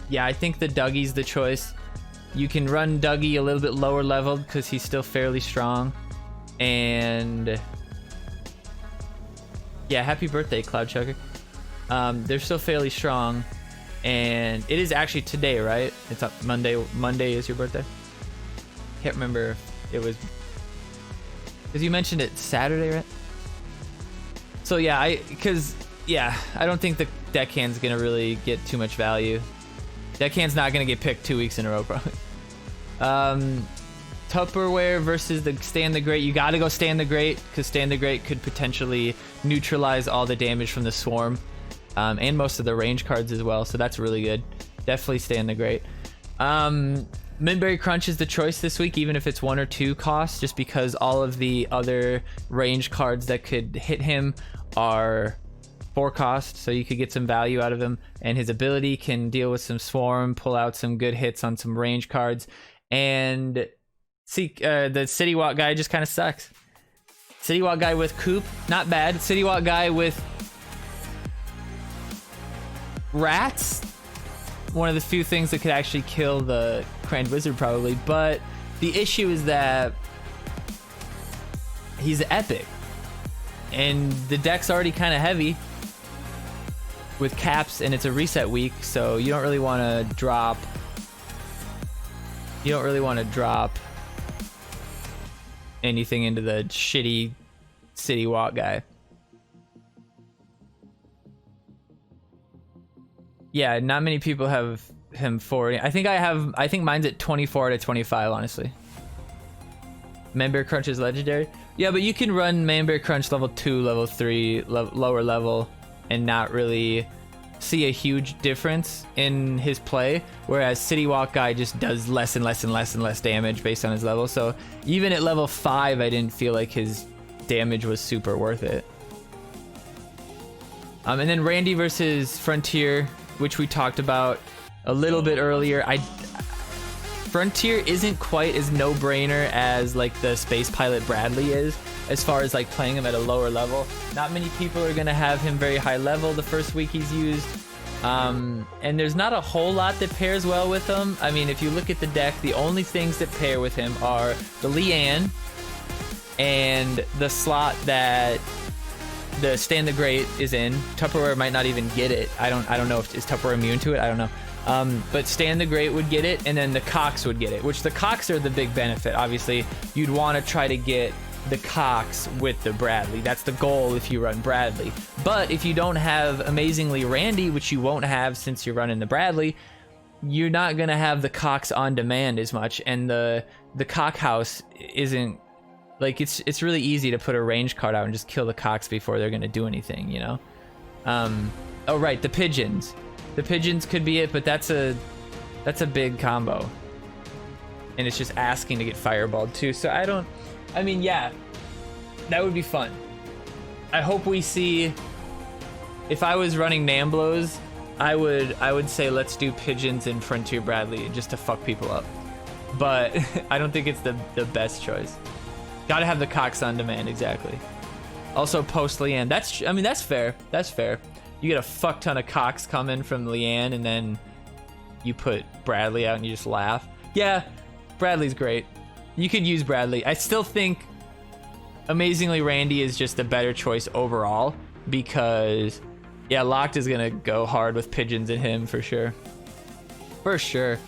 Yeah, I think the Dougie's the choice. You can run Dougie a little bit lower leveled because he's still fairly strong. And yeah, happy birthday, Cloud Chucker. They're still fairly strong. And it is actually today, right? It's up Monday. Monday is your birthday? Can't remember if it was... Because you mentioned it Saturday, right? So yeah, I don't think the Deckhand's going to really get too much value. Deckhand's not going to get picked 2 weeks in a row, probably. Tupperware versus the Stand the Great. You got to go Stand the Great because Stand the Great could potentially neutralize all the damage from the Swarm, and most of the range cards as well. So that's really good. Definitely Stand the Great. Midberry Crunch is the choice this week, even if it's 1 or 2 costs, just because all of the other range cards that could hit him are 4 cost, so you could get some value out of him, and his ability can deal with some Swarm, pull out some good hits on some range cards. And see, the City Walk guy just kind of sucks. City Walk guy with Coop, not bad. City Walk guy with Rats, one of the few things that could actually kill the Grand Wizard probably, but the issue is that he's epic, and the deck's already kind of heavy with caps, and it's a reset week, so you don't really want to drop anything into the shitty City Walk guy. Yeah, not many people have him for. I think mine's at 24 to 25, honestly. Manbear Crunch is legendary. Yeah, but you can run Manbear Crunch level 2, level 3, lower level, and not really see a huge difference in his play, whereas City Walk guy just does less and less and less and less damage based on his level. So even at level 5, I didn't feel like his damage was super worth it. And then Randy versus Frontier, which we talked about a little bit earlier. Frontier isn't quite as no-brainer as like the Space Pilot Bradley is, as far as like playing him at a lower level. Not many people are gonna have him very high level the first week he's used. And there's not a whole lot that pairs well with him. I mean, if you look at the deck, the only things that pair with him are the Leanne and the slot that the Stand the Great is in. Tupperware might not even get it. I don't know if is Tupperware immune to it. I don't know. But Stand the Great would get it, and then the Cox would get it, which the Cox are the big benefit. Obviously, you'd want to try to get the Cox with the Bradley. That's the goal if you run Bradley. But if you don't have Amazingly Randy, which you won't have since you're running the Bradley, you're not going to have the Cox on demand as much, and the Cock House isn't... Like, it's really easy to put a range card out and just kill the Cox before they're going to do anything, you know? Oh, right, the Pigeons. The Pigeons could be it, but that's a big combo. And it's just asking to get fireballed, too. So I mean, yeah, that would be fun. I hope we see... If I was running Namblos, I would say let's do Pigeons and Frontier Bradley just to fuck people up. But I don't think it's the best choice. Gotta have the Cox on demand, exactly. Also, post Leanne. That's fair. That's fair. You get a fuck ton of Cox coming from Leanne, and then you put Bradley out and you just laugh. Yeah, Bradley's great. You could use Bradley. I still think Amazingly Randy is just a better choice overall, because, yeah, Locked is gonna go hard with Pigeons in him for sure. For sure.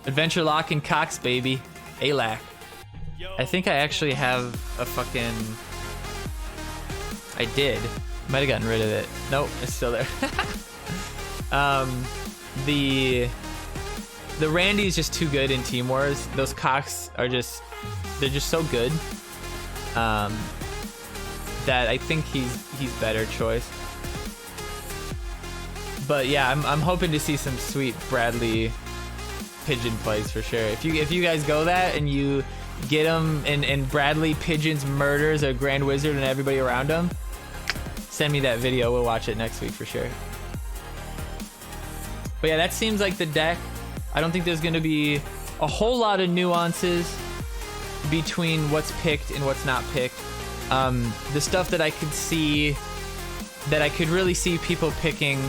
Adventure Lock and Cox, baby. ALAC. I think I actually have a fucking... I did. Might have gotten rid of it. Nope, it's still there. The Randy's just too good in Team Wars. Those Cox are just... They're just so good. That I think he's better choice. But yeah, I'm hoping to see some sweet Bradley Pigeon plays for sure. If you guys go that and you get him, and Bradley Pigeons murders a Grand Wizard and everybody around him, send me that video. We'll watch it next week for sure. But yeah, that seems like the deck. I don't think there's going to be a whole lot of nuances between what's picked and what's not picked. The stuff that I could see, that I could really see people picking,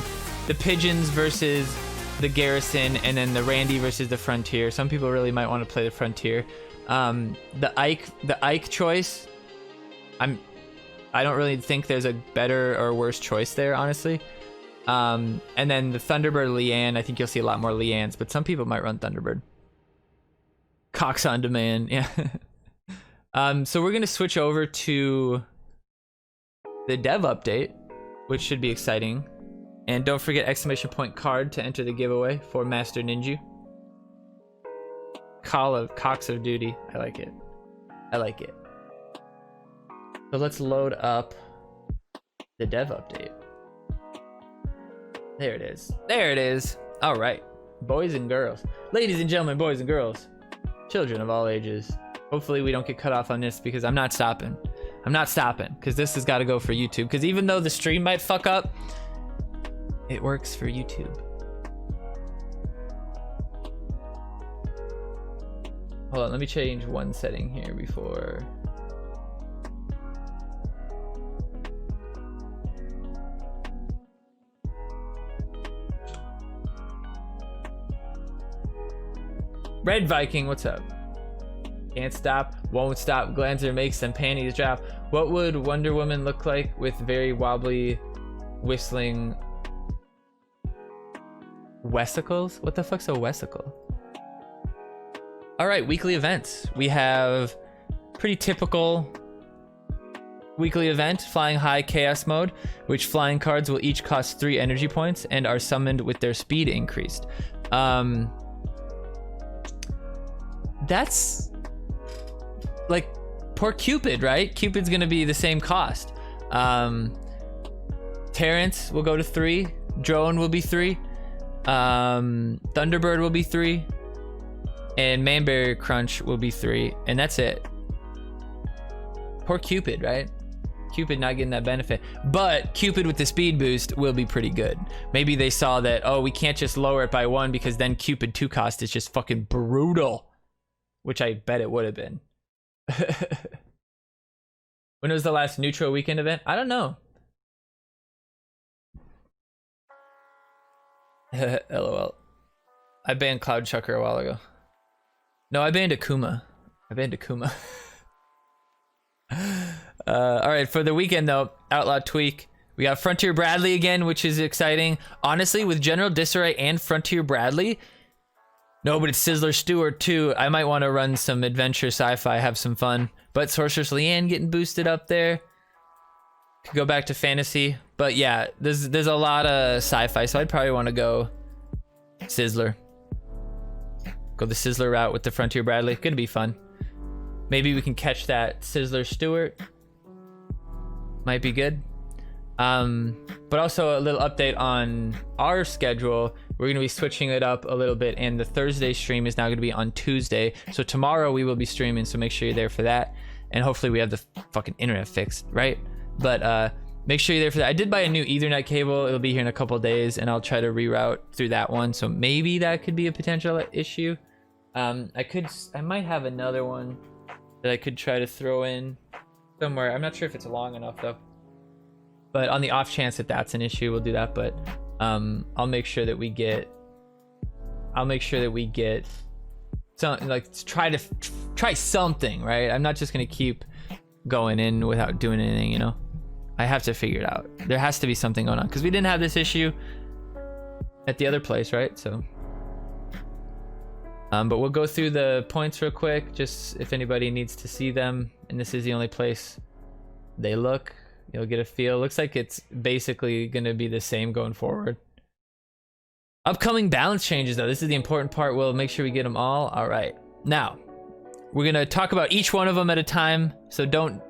the Pigeons versus the Garrison, and then the Randy versus the Frontier. Some people really might want to play the Frontier. The Ike choice, I don't really think there's a better or worse choice there, honestly. And then the Thunderbird Leanne, I think you'll see a lot more Leannes, but some people might run Thunderbird. Cox on demand, yeah. So we're gonna switch over to the dev update, which should be exciting. And don't forget exclamation point card to enter the giveaway for Master Ninjew. Cox of Duty. I like it. I like it. So let's load up the dev update. There it is. There it is. All right. Boys and girls. Ladies and gentlemen, boys and girls. Children of all ages. Hopefully we don't get cut off on this because I'm not stopping. I'm not stopping because this has got to go for YouTube. Because even though the stream might fuck up, it works for YouTube. Hold on, let me change one setting here before. Red Viking, what's up? Can't stop, won't stop. Glanzer makes them panties drop. What would Wonder Woman look like with very wobbly, whistling vesicles? What the fuck's a vesicle? All right, weekly events. We have pretty typical weekly event, Flying High Chaos Mode, which flying cards will each cost 3 energy points and are summoned with their speed increased. That's like poor Cupid, right? Cupid's gonna be the same cost. Terrence will go to 3. Drone will be 3. Thunderbird will be 3. And Manberry Crunch will be 3. And that's it. Poor Cupid, right? Cupid not getting that benefit. But Cupid with the speed boost will be pretty good. Maybe they saw that, oh, we can't just lower it by 1 because then Cupid 2 cost is just fucking brutal. Which I bet it would have been. When was the last Neutral Weekend event? I don't know. LOL. I banned Cloud Chucker a while ago. No, I banned Akuma. All right, for the weekend though, Outlaw Tweak. We got Frontier Bradley again, which is exciting. Honestly, with General Disarray and Frontier Bradley, no, but it's Sizzler Stewart too. I might want to run some adventure sci-fi, have some fun. But Sorceress Leanne getting boosted up there. Could go back to fantasy. But yeah, there's a lot of sci-fi, so I'd probably want to go Sizzler. Go the Sizzler route with the Frontier Bradley. Gonna be fun. Maybe we can catch that Sizzler Stewart. Might be good. But also a little update on our schedule. We're going to be switching it up a little bit, and the Thursday stream is now going to be on Tuesday. So tomorrow we will be streaming, so make sure you're there for that. And hopefully we have the fucking internet fixed, right? But make sure you're there for that. I did buy a new Ethernet cable. It'll be here in a couple days, and I'll try to reroute through that one. So maybe that could be a potential issue. I might have another one that I could try to throw in somewhere. I'm not sure if it's long enough though. But on the off chance that that's an issue, we'll do that. But I'll make sure that we get something, like try something, right? I'm not just gonna keep going in without doing anything, you know. I have to figure it out. There has to be something going on because we didn't have this issue at the other place, right? So but we'll go through the points real quick, just if anybody needs to see them, and this is the only place they look. You'll get a feel. Looks like it's basically going to be the same going forward. Upcoming balance changes, though. This is the important part. We'll make sure we get them all. All right. Now, we're going to talk about each one of them at a time. So don't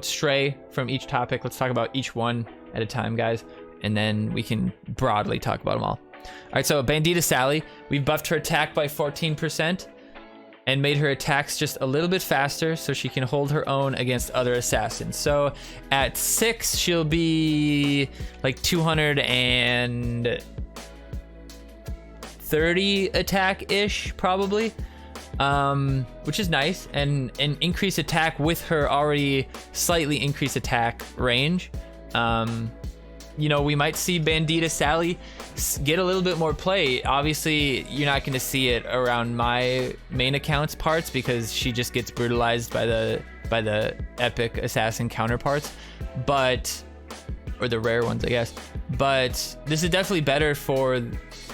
stray from each topic. Let's talk about each one at a time, guys. And then we can broadly talk about them all. All right, so Bandita Sally. We've buffed her attack by 14%. and made her attacks just a little bit faster so she can hold her own against other assassins. So at 6, she'll be like 230 attack-ish, probably, which is nice, and an increased attack with her already slightly increased attack range. You know, we might see Bandita Sally get a little bit more play. Obviously, you're not going to see it around my main account's parts because she just gets brutalized by the epic assassin counterparts, or the rare ones, I guess. But this is definitely better for,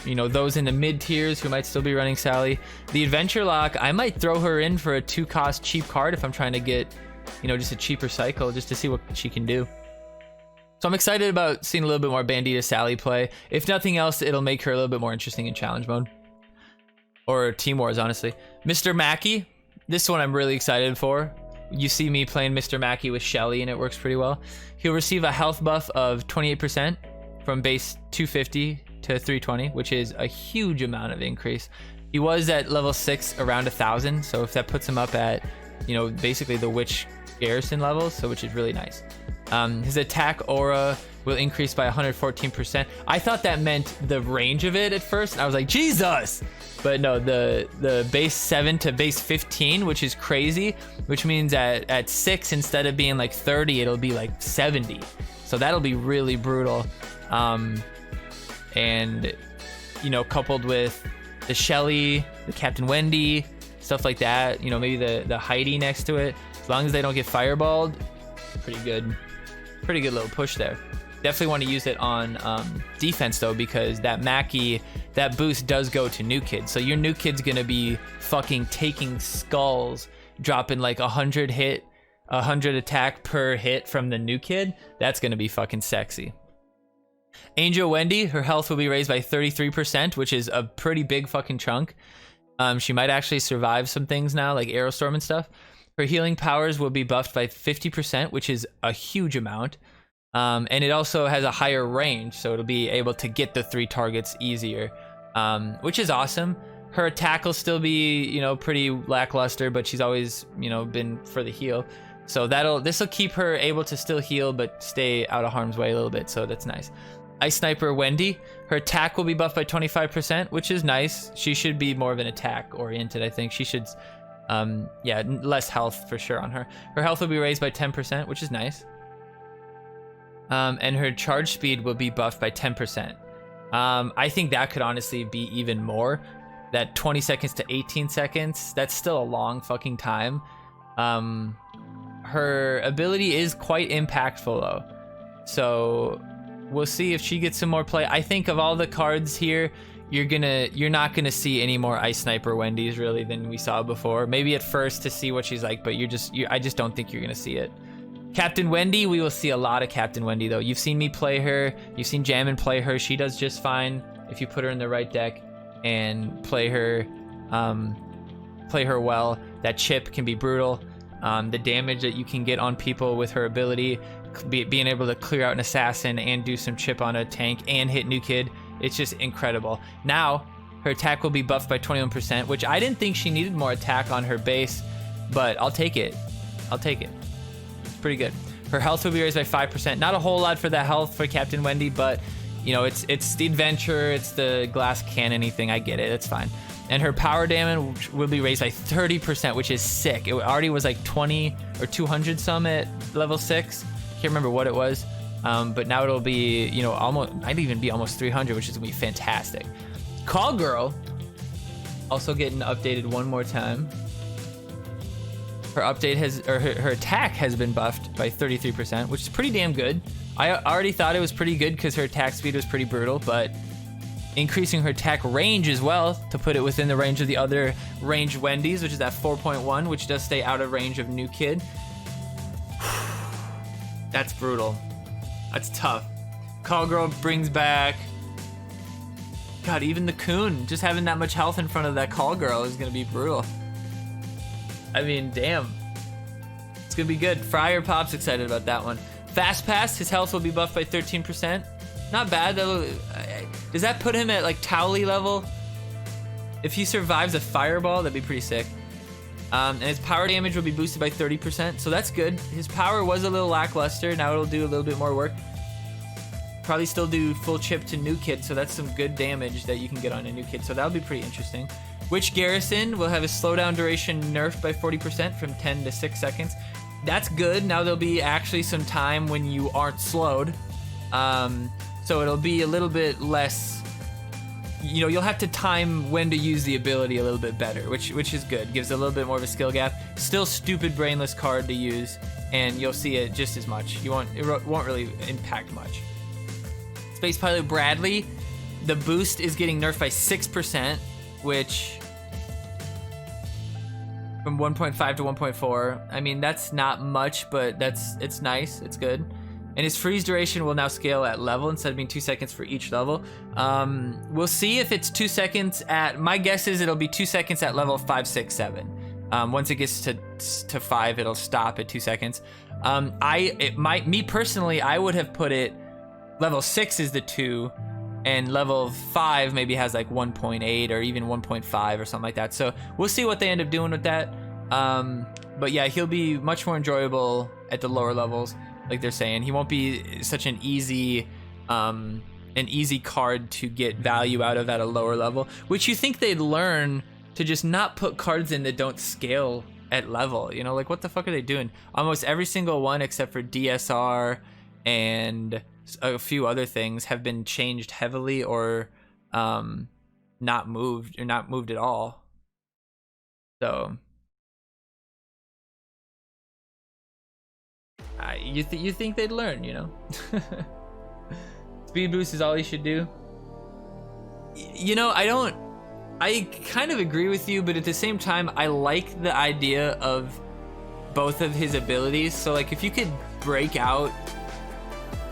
you know, those in the mid tiers who might still be running Sally. The Adventure Lock, I might throw her in for a 2-cost cheap card if I'm trying to get, you know, just a cheaper cycle just to see what she can do. So I'm excited about seeing a little bit more Bandita Sally play. If nothing else, it'll make her a little bit more interesting in challenge mode. Or Team Wars, honestly. Mr. Mackey, this one I'm really excited for. You see me playing Mr. Mackey with Shelly and it works pretty well. He'll receive a health buff of 28% from base 250 to 320, which is a huge amount of increase. He was at level 6 around 1,000, so if that puts him up at, you know, basically the Witch Garrison levels, so which is really nice. His attack aura will increase by 114%. I thought that meant the range of it at first, and I was like, Jesus! But no, the base 7 to base 15, which is crazy, which means at 6, instead of being like 30, it'll be like 70. So that'll be really brutal. And, you know, coupled with the Shelly, the Captain Wendy, stuff like that, you know, maybe the Heidi next to it, as long as they don't get fireballed, pretty good little push there. Definitely want to use it on defense though, because that Mackie, that boost does go to new kids. So your new kid's gonna be fucking taking skulls, dropping like 100 attack per hit from the new kid. That's gonna be fucking sexy. Angel Wendy, her health will be raised by 33%, which is a pretty big fucking chunk. She might actually survive some things now, like Aerostorm and stuff. Her healing powers will be buffed by 50%, which is a huge amount. And it also has a higher range, so it'll be able to get the 3 targets easier, which is awesome. Her attack will still be, you know, pretty lackluster, but she's always, you know, been for the heal. So this will keep her able to still heal, but stay out of harm's way a little bit, so that's nice. Ice Sniper Wendy, her attack will be buffed by 25%, which is nice. She should be more of an attack oriented, I think. She should... yeah, less health for sure on her. Her health will be raised by 10%, which is nice. And her charge speed will be buffed by 10%. I think that could honestly be even more. That 20 seconds to 18 seconds, that's still a long fucking time. Her ability is quite impactful though. So we'll see if she gets some more play. I think of all the cards here, you're not gonna see any more Ice Sniper Wendy's really than we saw before. Maybe at first to see what she's like, but I just don't think you're gonna see it. Captain Wendy, we will see a lot of Captain Wendy though. You've seen me play her, you've seen Jammin play her. She does just fine if you put her in the right deck and play her well. That chip can be brutal. The damage that you can get on people with her ability, being able to clear out an assassin and do some chip on a tank and hit new kid. It's just incredible. Now, her attack will be buffed by 21%, which I didn't think she needed more attack on her base, but I'll take it. It's pretty good. Her health will be raised by 5%. Not a whole lot for that health for Captain Wendy, but, you know, it's the adventure, it's the glass cannon-y thing. I get it, it's fine. And her power damage will be raised by 30%, which is sick. It already was like 20 or 200 some at level 6. Can't remember what it was. But now it'll be, you know, might even be almost 300, which is gonna be fantastic. Call Girl, also getting updated one more time. Her attack has been buffed by 33%, which is pretty damn good. I already thought it was pretty good because her attack speed was pretty brutal, but increasing her attack range as well to put it within the range of the other ranged Wendy's, which is at 4.1, which does stay out of range of new kid. That's brutal. That's tough. Call Girl brings back... God, even the Coon. Just having that much health in front of that Call Girl is going to be brutal. I mean, damn. It's going to be good. Friar Pop's excited about that one. Fast Pass, his health will be buffed by 13%. Not bad. Does that put him at like Towley level? If he survives a fireball, that'd be pretty sick. And his power damage will be boosted by 30%, so that's good. His power was a little lackluster. Now it'll do a little bit more work. Probably still do full chip to new kid, so that's some good damage that you can get on a new kid, so that'll be pretty interesting. Witch Garrison will have his slowdown duration nerfed by 40% from 10 to 6 seconds. That's good. Now there'll be actually some time when you aren't slowed. So it'll be a little bit less, you know, you'll have to time when to use the ability a little bit better, which is good. Gives a little bit more of a skill gap. Still stupid brainless card to use, and you'll see it just as much. It won't really impact much. Space Pilot Bradley, the boost is getting nerfed by 6%, which from 1.5 to 1.4. I mean, that's not much, but it's nice. It's good. And his freeze duration will now scale at level instead of being 2 seconds for each level. We'll see if it's 2 seconds at, my guess is it'll be 2 seconds at level 5, 6, 7. Once it gets to 5, it'll stop at 2 seconds. Me personally, I would have put it, level 6 is the 2, and level 5 maybe has like 1.8 or even 1.5 or something like that. So we'll see what they end up doing with that. But yeah, he'll be much more enjoyable at the lower levels. Like they're saying, he won't be such an easy card to get value out of at a lower level, which you think they'd learn to just not put cards in that don't scale at level. You know, like what the fuck are they doing? Almost every single one except for DSR and a few other things have been changed heavily or not moved at all. So you think they'd learn, you know? Speed boost is all he should do. You know, I kind of agree with you, but at the same time, I like the idea of both of his abilities. So like if you could break out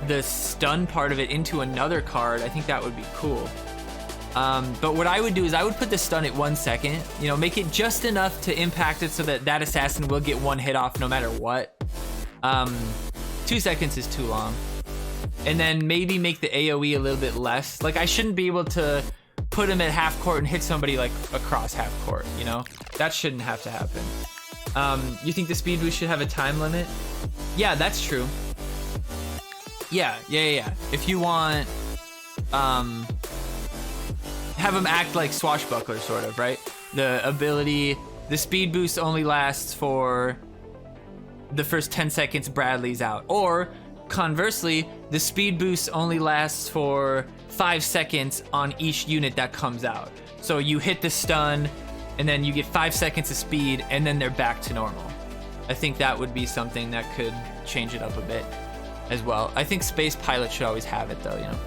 the stun part of it into another card, I think that would be cool. But what I would do is I would put the stun at 1 second, you know, make it just enough to impact it so that assassin will get one hit off no matter what. 2 seconds is too long. And then maybe make the AoE a little bit less. Like I shouldn't be able to put him at half court and hit somebody like across half court, you know? That shouldn't have to happen. You think the speed boost should have a time limit? Yeah, that's true. Yeah. If you want, have him act like Swashbuckler, sort of, right? The ability, the speed boost only lasts for the first 10 seconds Bradley's out. Or, conversely, the speed boost only lasts for 5 seconds on each unit that comes out. So you hit the stun, and then you get 5 seconds of speed, and then they're back to normal. I think that would be something that could change it up a bit as well. I think Space Pilot should always have it though, you know.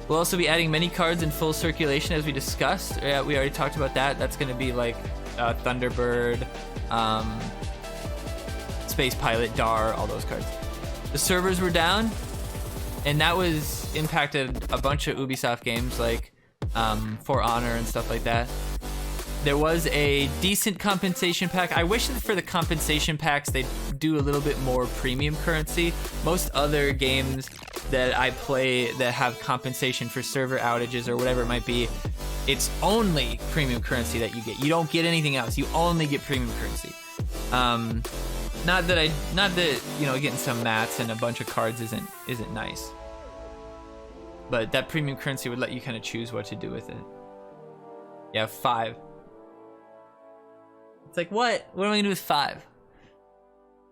We'll also be adding many cards in full circulation as we discussed. Yeah, we already talked about that. That's gonna be like Thunderbird, Space Pilot, Dar, all those cards. The servers were down, and that was impacted a bunch of Ubisoft games like For Honor and stuff like that. There was a decent compensation pack. I wish that for the compensation packs they'd do a little bit more premium currency. Most other games that I play that have compensation for server outages or whatever it might be, it's only premium currency that you get. You don't get anything else. You only get premium currency. Not that you know, getting some mats and a bunch of cards isn't nice. But that premium currency would let you kind of choose what to do with it. Yeah, 5. It's like, what am I gonna do with 5?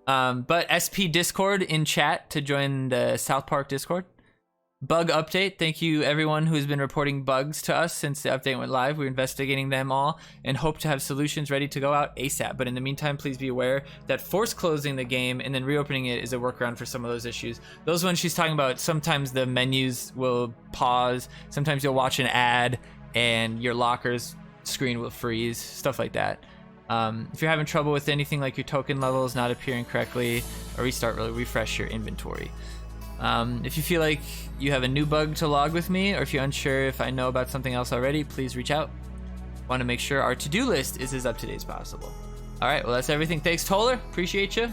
But SP Discord in chat to join the South Park Discord. Bug update. Thank you everyone who has been reporting bugs to us since the update went live. We're investigating them all and hope to have solutions ready to go out ASAP. But in the meantime, please be aware that force closing the game and then reopening it is a workaround for some of those issues. Those ones she's talking about, sometimes the menus will pause. Sometimes you'll watch an ad and your locker's screen will freeze, stuff like that. If you're having trouble with anything like your token levels not appearing correctly, or refresh your inventory. If you feel like you have a new bug to log with me, or if you're unsure if I know about something else already, please reach out. Want to make sure our to-do list is as up-to-date as possible. All right, well, that's everything. Thanks, Toller. Appreciate you.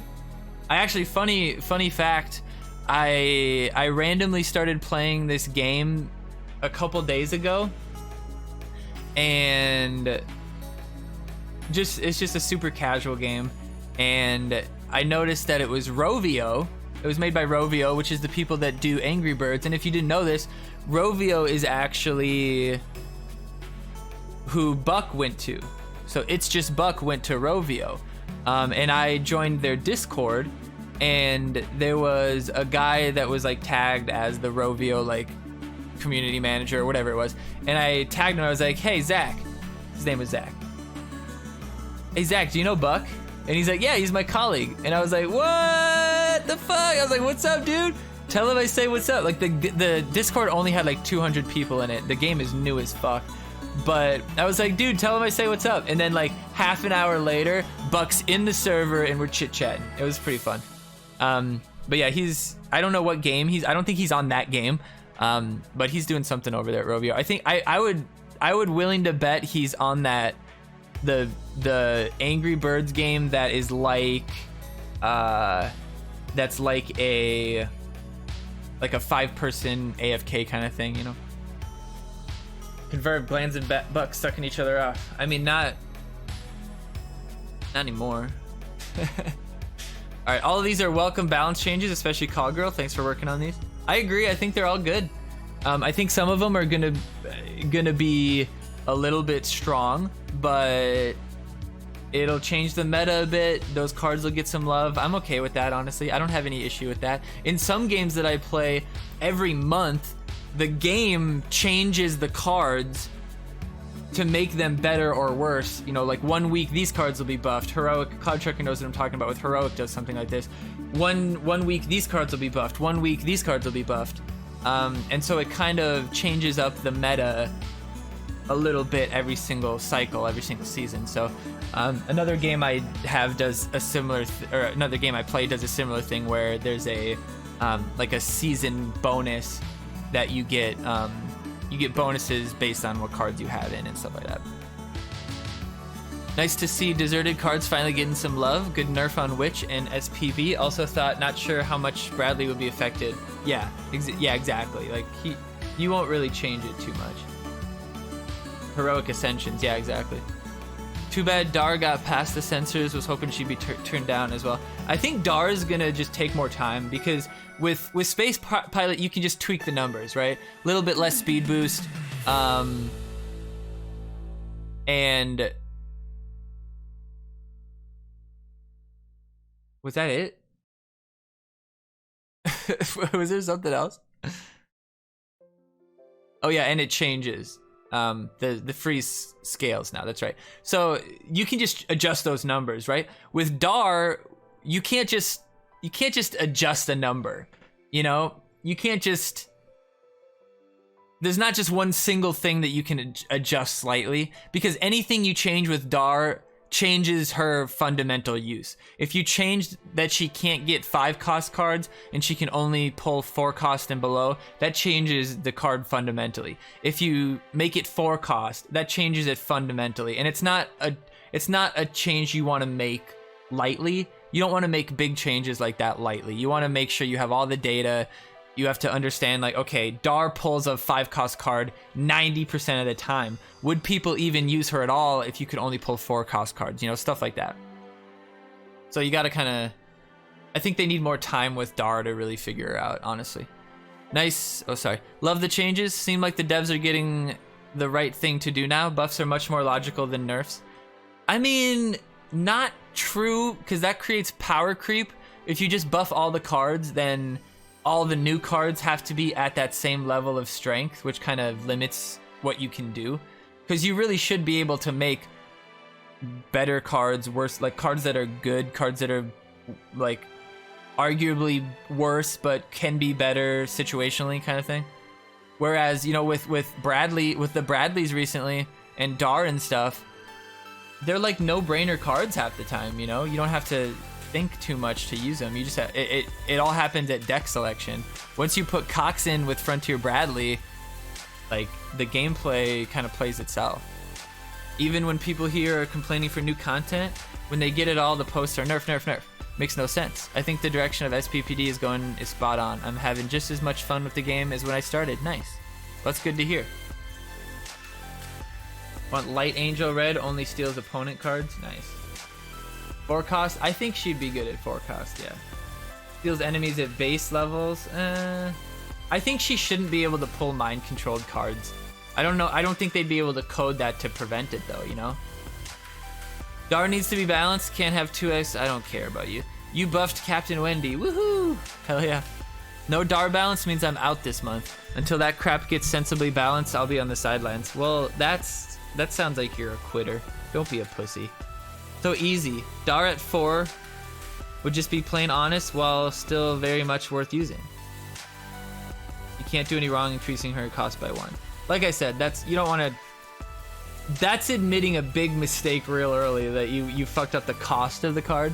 I actually, funny fact, I randomly started playing this game a couple days ago, and it's just a super casual game, and I noticed that it was Rovio. It was made by Rovio, which is the people that do Angry Birds. And if you didn't know this, Rovio is actually who Buck went to. So It's Just Buck went to Rovio. And I joined their Discord, and there was a guy that was like tagged as the Rovio like community manager or whatever it was. And I tagged him. I was like, hey, Zach. His name was Zach. Hey, Zach, do you know Buck? And he's like, yeah, he's my colleague. And I was like, what the fuck? I was like, what's up, dude? Tell him I say what's up. Like, the Discord only had like 200 people in it. The game is new as fuck. But I was like, dude, tell him I say what's up. And then like half an hour later, Buck's in the server and we're chit-chatting. It was pretty fun. But yeah, I don't know what game I don't think he's on that game. But he's doing something over there at Rovio. I think I would willing to bet he's on that the Angry Birds game that is like that's like a 5-person AFK kind of thing, you know. Convert Glanzer and Buck sucking each other off. I mean, not anymore. All right, all of these are welcome balance changes, especially Call Girl. Thanks for working on these. I agree. I think they're all good. I think some of them are gonna be a little bit strong, but it'll change the meta a bit. Those cards will get some love. I'm okay with that, honestly. I don't have any issue with that. In some games that I play, every month, the game changes the cards to make them better or worse. You know, like 1 week, these cards will be buffed. Heroic, Cloud Trucker knows what I'm talking about with Heroic does something like this. One week, these cards will be buffed. 1 week, these cards will be buffed. And so it kind of changes up the meta a little bit every single cycle, every single season. So another game I have does a similar, or another game I play does a similar thing where there's a like a season bonus that you get bonuses based on what cards you have in and stuff like that. Nice to see deserted cards finally getting some love. Good nerf on Witch and SPV. Also thought, not sure how much Bradley would be affected. Yeah, yeah, exactly. Like you won't really change it too much. Heroic Ascensions, yeah, exactly. Too bad Dar got past the censors. Was hoping she'd be turned down as well. I think Dar is gonna just take more time because with Space Pilot you can just tweak the numbers, right? A little bit less speed boost, and was that it? Was there something else? Oh yeah, and it changes. The freeze scales now, that's right. So you can just adjust those numbers, right? With Dar, you can't just adjust a number, you know? You can't just, there's not just one single thing that you can adjust slightly, because anything you change with Dar changes her fundamental use. If you change that she can't get 5-cost cards and she can only pull 4-cost and below, that changes the card fundamentally. If you make it 4-cost, that changes it fundamentally. And it's not a change you want to make lightly. You don't want to make big changes like that lightly. You want to make sure you have all the data. You have to understand, like, okay, Dar pulls a 5-cost card 90% of the time. Would people even use her at all if you could only pull 4-cost cards? You know, stuff like that. So you gotta kind of, I think they need more time with Dar to really figure her out, honestly. Nice, oh sorry. Love the changes. Seem like the devs are getting the right thing to do now. Buffs are much more logical than nerfs. I mean, not true, because that creates power creep. If you just buff all the cards, then all the new cards have to be at that same level of strength, which kind of limits what you can do. Because you really should be able to make better cards, worse, like cards that are good, cards that are like arguably worse but can be better situationally, kind of thing. Whereas, you know, with Bradley, with the Bradleys recently and Dar and stuff, they're like no-brainer cards half the time, you know? You don't have to think too much to use them. You just have, it all happens at deck selection. Once you put Cox in with Frontier Bradley, like the gameplay kind of plays itself. Even when people here are complaining for new content, when they get it all, the posts are nerf, nerf, nerf. Makes no sense. I think the direction of SPPD is spot on. I'm having just as much fun with the game as when I started. Nice. That's good to hear. Want Light Angel Red, only steals opponent cards. Nice. Forecast, I think she'd be good at Forecast, yeah. Steals enemies at base levels. I think she shouldn't be able to pull mind-controlled cards. I don't know. I don't think they'd be able to code that to prevent it, though, you know? Dar needs to be balanced. Can't have 2x. I don't care about you. You buffed Captain Wendy. Woohoo! Hell yeah. No Dar balance means I'm out this month. Until that crap gets sensibly balanced, I'll be on the sidelines. Well, that sounds like you're a quitter. Don't be a pussy. So easy. Dar at 4 would just be plain honest while still very much worth using. You can't do any wrong increasing her cost by 1. Like I said, you don't want to. That's admitting a big mistake real early that you fucked up the cost of the card.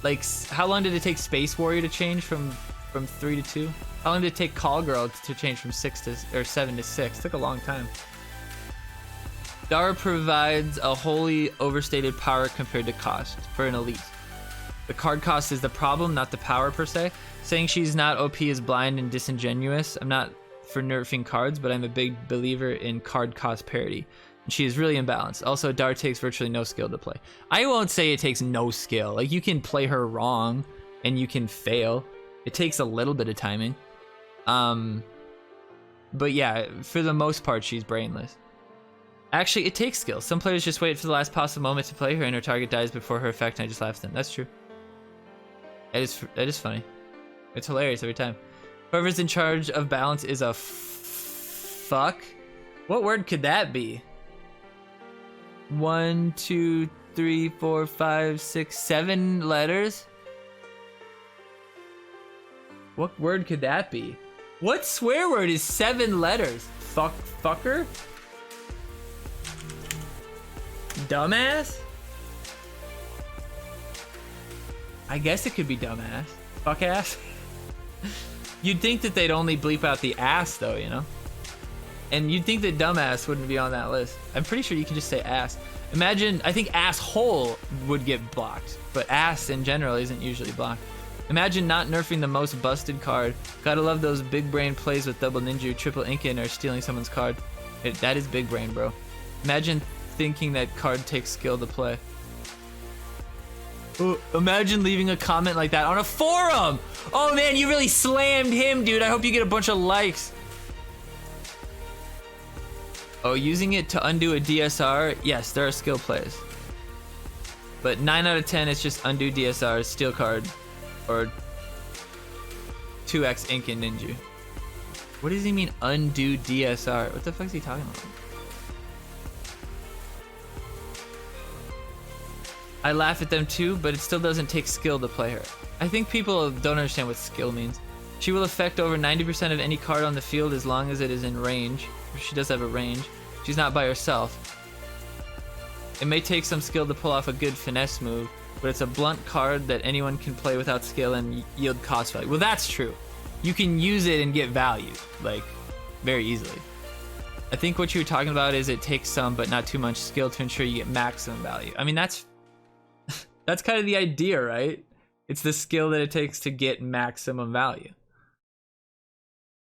Like, how long did it take Space Warrior to change from 3 to 2? How long did it take Call Girl to change from 7 to 6? It took a long time. Dara provides a wholly overstated power compared to cost for an elite. The card cost is the problem, not the power per se. Saying she's not OP is blind and disingenuous. I'm not for nerfing cards, but I'm a big believer in card cost parity. And she is really imbalanced. Also, Dar takes virtually no skill to play. I won't say it takes no skill. Like, you can play her wrong and you can fail. It takes a little bit of timing. But yeah, for the most part, she's brainless. Actually, it takes skill. Some players just wait for the last possible moment to play her and her target dies before her effect and I just laugh at them. That's true. That is funny. It's hilarious every time. Whoever's in charge of balance is a fuck. What word could that be? 1, 2, 3, 4, 5, 6, 7 letters? What word could that be? What swear word is 7 letters? Fucker? Dumbass? I guess it could be dumbass. Fuck ass. You'd think that they'd only bleep out the ass though, you know? And you'd think that dumbass wouldn't be on that list. I'm pretty sure you can just say ass. Imagine, I think asshole would get blocked, but ass in general isn't usually blocked. Imagine not nerfing the most busted card. Gotta love those big brain plays with double ninja, triple inkin, or stealing someone's card. That is big brain, bro. Imagine thinking that card takes skill to play. Oh, imagine leaving a comment like that on a forum! Oh man, you really slammed him, dude. I hope you get a bunch of likes. Oh, using it to undo a DSR? Yes, there are skill plays. But 9 out of 10, it's just undo DSR, steal card, or 2x ink and ninja. What does he mean, undo DSR? What the fuck is he talking about? I laugh at them too, but it still doesn't take skill to play her. I think people don't understand what skill means. She will affect over 90% of any card on the field as long as it is in range. She does have a range. She's not by herself. It may take some skill to pull off a good finesse move, but it's a blunt card that anyone can play without skill and yield cost value. Well, that's true. You can use it and get value, like, very easily. I think what you were talking about is it takes some, but not too much skill to ensure you get maximum value. I mean, that's kind of the idea, right? It's the skill that it takes to get maximum value.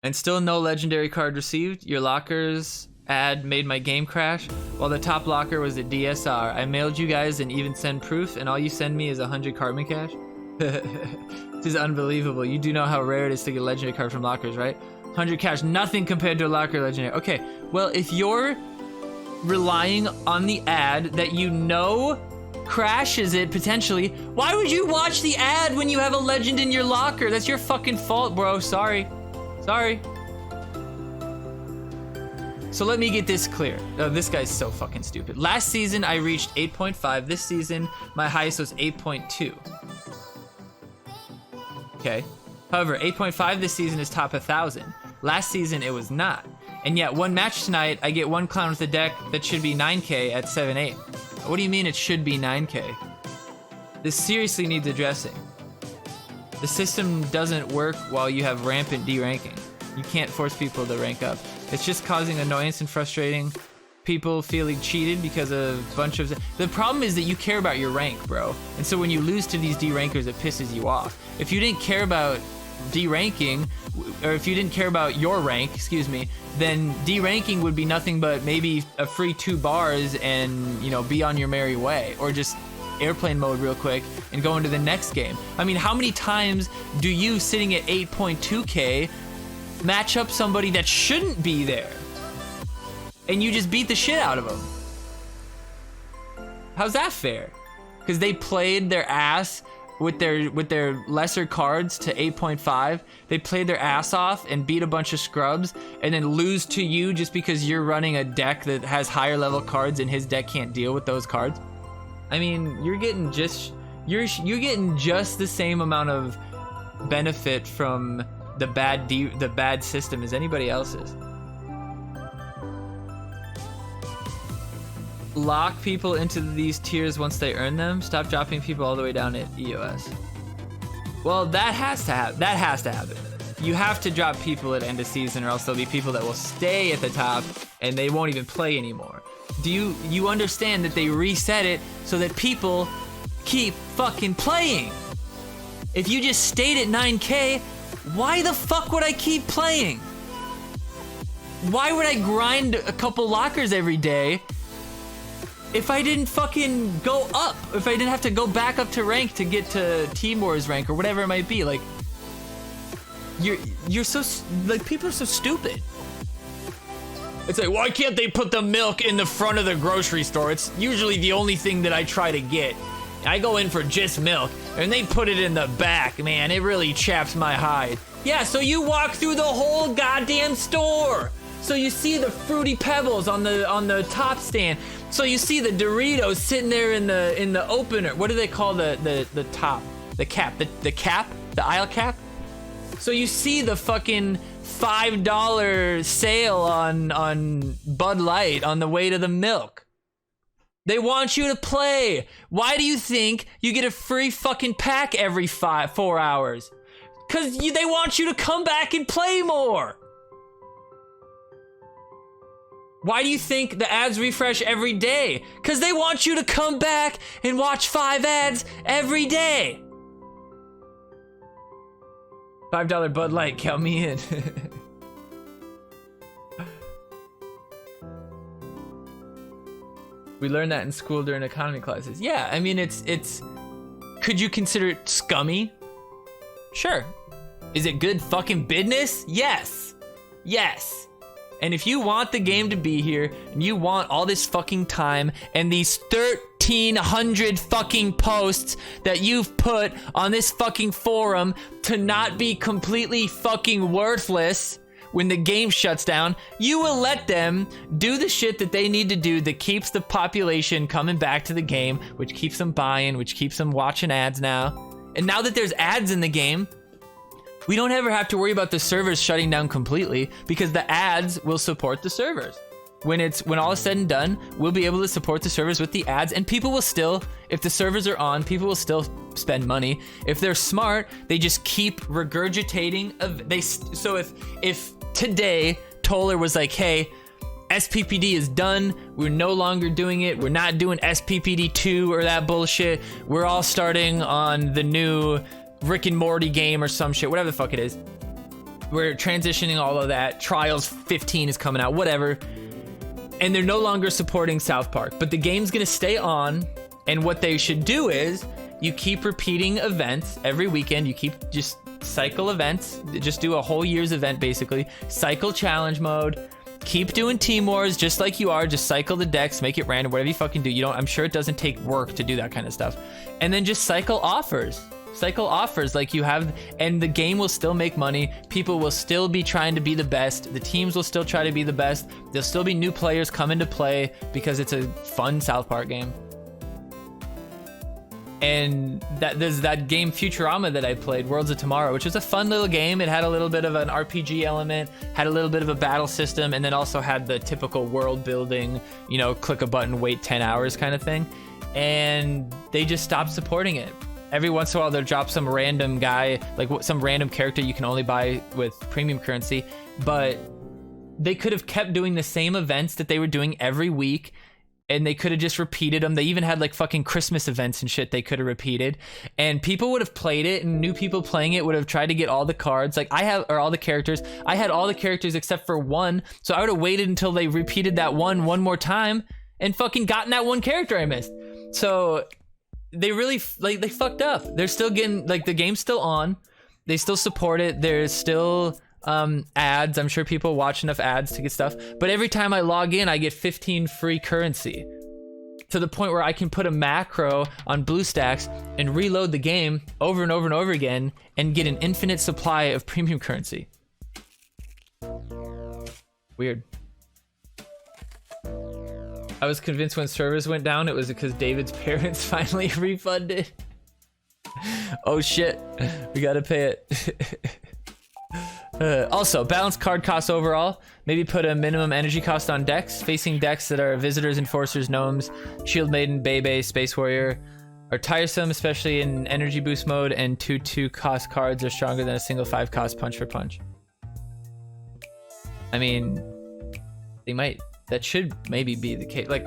And still no legendary card received. Your locker's ad made my game crash, while the top locker was a DSR. I mailed you guys and even send proof, and all you send me is 100 Carbon Cash? This is unbelievable. You do know how rare it is to get a legendary card from lockers, right? 100 cash, nothing compared to a locker legendary. Okay, well, if you're relying on the ad that you know crashes it potentially, why would you watch the ad when you have a legend in your locker? That's your fucking fault, bro. Sorry. So let me get this clear. Oh, this guy's so fucking stupid. Last season I reached 8.5. This season my highest was 8.2. Okay. However, 8.5 this season is top 1,000. Last season it was not. And yet one match tonight I get one clown with a deck that should be 9k at 7.8. What do you mean it should be 9k? This seriously needs addressing. The system doesn't work while you have rampant deranking. You can't force people to rank up. It's just causing annoyance and frustrating. People feeling cheated because of a bunch of... The problem is that you care about your rank, bro. And so when you lose to these derankers, it pisses you off. If you didn't care about deranking, or if you didn't care about your rank, excuse me, then deranking would be nothing but maybe a free 2 bars and, you know, be on your merry way, or just airplane mode real quick and go into the next game. I mean, how many times do you, sitting at 8.2k, match up somebody that shouldn't be there and you just beat the shit out of them? How's that fair? Because they played their ass with their lesser cards to 8.5. They played their ass off and beat a bunch of scrubs and then lose to you just because you're running a deck that has higher level cards and his deck can't deal with those cards. I mean, you're getting just the same amount of benefit from the bad system as anybody else is. Lock people into these tiers once they earn them. Stop dropping people all the way down at EOS. Well, that has to happen. You have to drop people at end of season, or else there'll be people that will stay at the top and they won't even play anymore. Do you understand that they reset it so that people keep fucking playing? If you just stayed at 9k, why the fuck would I keep playing? Why would I grind a couple lockers every day if I didn't fucking go up? If I didn't have to go back up to rank to get to Timor's rank or whatever it might be? Like, you're so, like, people are so stupid. It's like, why can't they put the milk in the front of the grocery store? It's usually the only thing that I try to get. I go in for just milk, and they put it in the back. Man, it really chaps my hide. Yeah, so you walk through the whole goddamn store. So you see the Fruity Pebbles on the top stand. So you see the Doritos sitting there in the opener. What do they call the top? The cap? The cap? The aisle cap? So you see the fucking $5 sale on Bud Light on the way to the milk. They want you to play. Why do you think you get a free fucking pack every 4 hours? Because they want you to come back and play more. Why do you think the ads refresh every day? Because they want you to come back and watch 5 ads every day. $5 Bud Light, count me in. We learned that in school during economy classes. Yeah, I mean, it's could you consider it scummy? Sure. Is it good fucking business? Yes. Yes. And if you want the game to be here, and you want all this fucking time, and these 1,300 fucking posts that you've put on this fucking forum to not be completely fucking worthless when the game shuts down, you will let them do the shit that they need to do that keeps the population coming back to the game, which keeps them buying, which keeps them watching ads now. And now that there's ads in the game, we don't ever have to worry about the servers shutting down completely, because the ads will support the servers. When all is said and done, we'll be able to support the servers with the ads, and people will still, if the servers are on, people will still spend money. If they're smart, they just keep regurgitating. So if today Toller was like, hey, SPPD is done, we're no longer doing it, we're not doing SPPD 2 or that bullshit, we're all starting on the new Rick and Morty game or some shit, whatever the fuck it is. We're transitioning all of that. Trials 15 is coming out, whatever. And they're no longer supporting South Park, but the game's gonna stay on. And what they should do is you keep repeating events every weekend. You keep just cycle events, just do a whole year's event basically. Cycle challenge mode. Keep doing team wars just like you are. Just cycle the decks, make it random, whatever you fucking do. I'm sure it doesn't take work to do that kind of stuff. And then just cycle offers. Cycle offers like you have, and the game will still make money. People will still be trying to be the best. The teams will still try to be the best. There'll still be new players coming to play because it's a fun South Park game. And there's that game Futurama that I played, Worlds of Tomorrow, which was a fun little game. It had a little bit of an RPG element, had a little bit of a battle system, and then also had the typical world building, click a button, wait 10 hours kind of thing. And they just stopped supporting it. Every once in a while, they'll drop some random guy, like some random character you can only buy with premium currency. But they could have kept doing the same events that they were doing every week and they could have just repeated them. They even had like fucking Christmas events and shit they could have repeated, and people would have played it, and new people playing it would have tried to get all the cards. Like all the characters. I had all the characters except for one, so I would have waited until they repeated that one more time and fucking gotten that one character I missed. So they really they fucked up. They're still getting, like, the game's still on. They still support it. There's still ads. I'm sure people watch enough ads to get stuff, but every time I log in I get 15 free currency, to the point where I can put a macro on BlueStacks and reload the game over and over and over again and get an infinite supply of premium currency. Weird. I was convinced when servers went down it was because David's parents finally refunded. Oh shit, we gotta pay it. Also, balanced card costs overall. Maybe put a minimum energy cost on decks. Facing decks that are visitors, enforcers, gnomes, shield maiden, Bebe, space warrior are tiresome, especially in energy boost mode, and 2/2 cost cards are stronger than a single 5 cost punch for punch. I mean, that should maybe be the case. Like,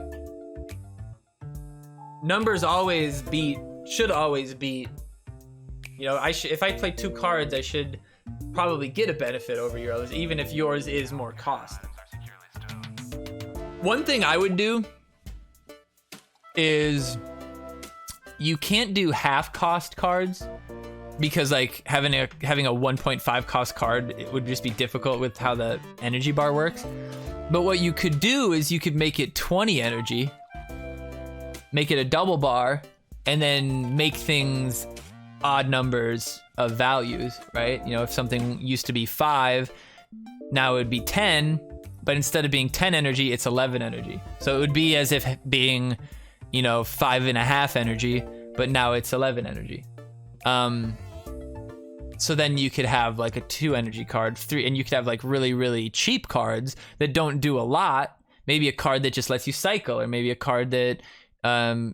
numbers should always beat. You know, if I play 2 cards, I should probably get a benefit over yours, even if yours is more cost. One thing I would do is you can't do half cost cards, because like having a 1.5 cost card, it would just be difficult with how the energy bar works. But what you could do is you could make it 20 energy, make it a double bar, and then make things odd numbers of values, right? You know, if something used to be 5, now it would be 10, but instead of being 10 energy, it's 11 energy. So it would be as if being, you know, 5.5 energy, but now it's 11 energy. So then you could have like a 2 energy card, 3, and you could have like really, really cheap cards that don't do a lot. Maybe a card that just lets you cycle, or maybe a card that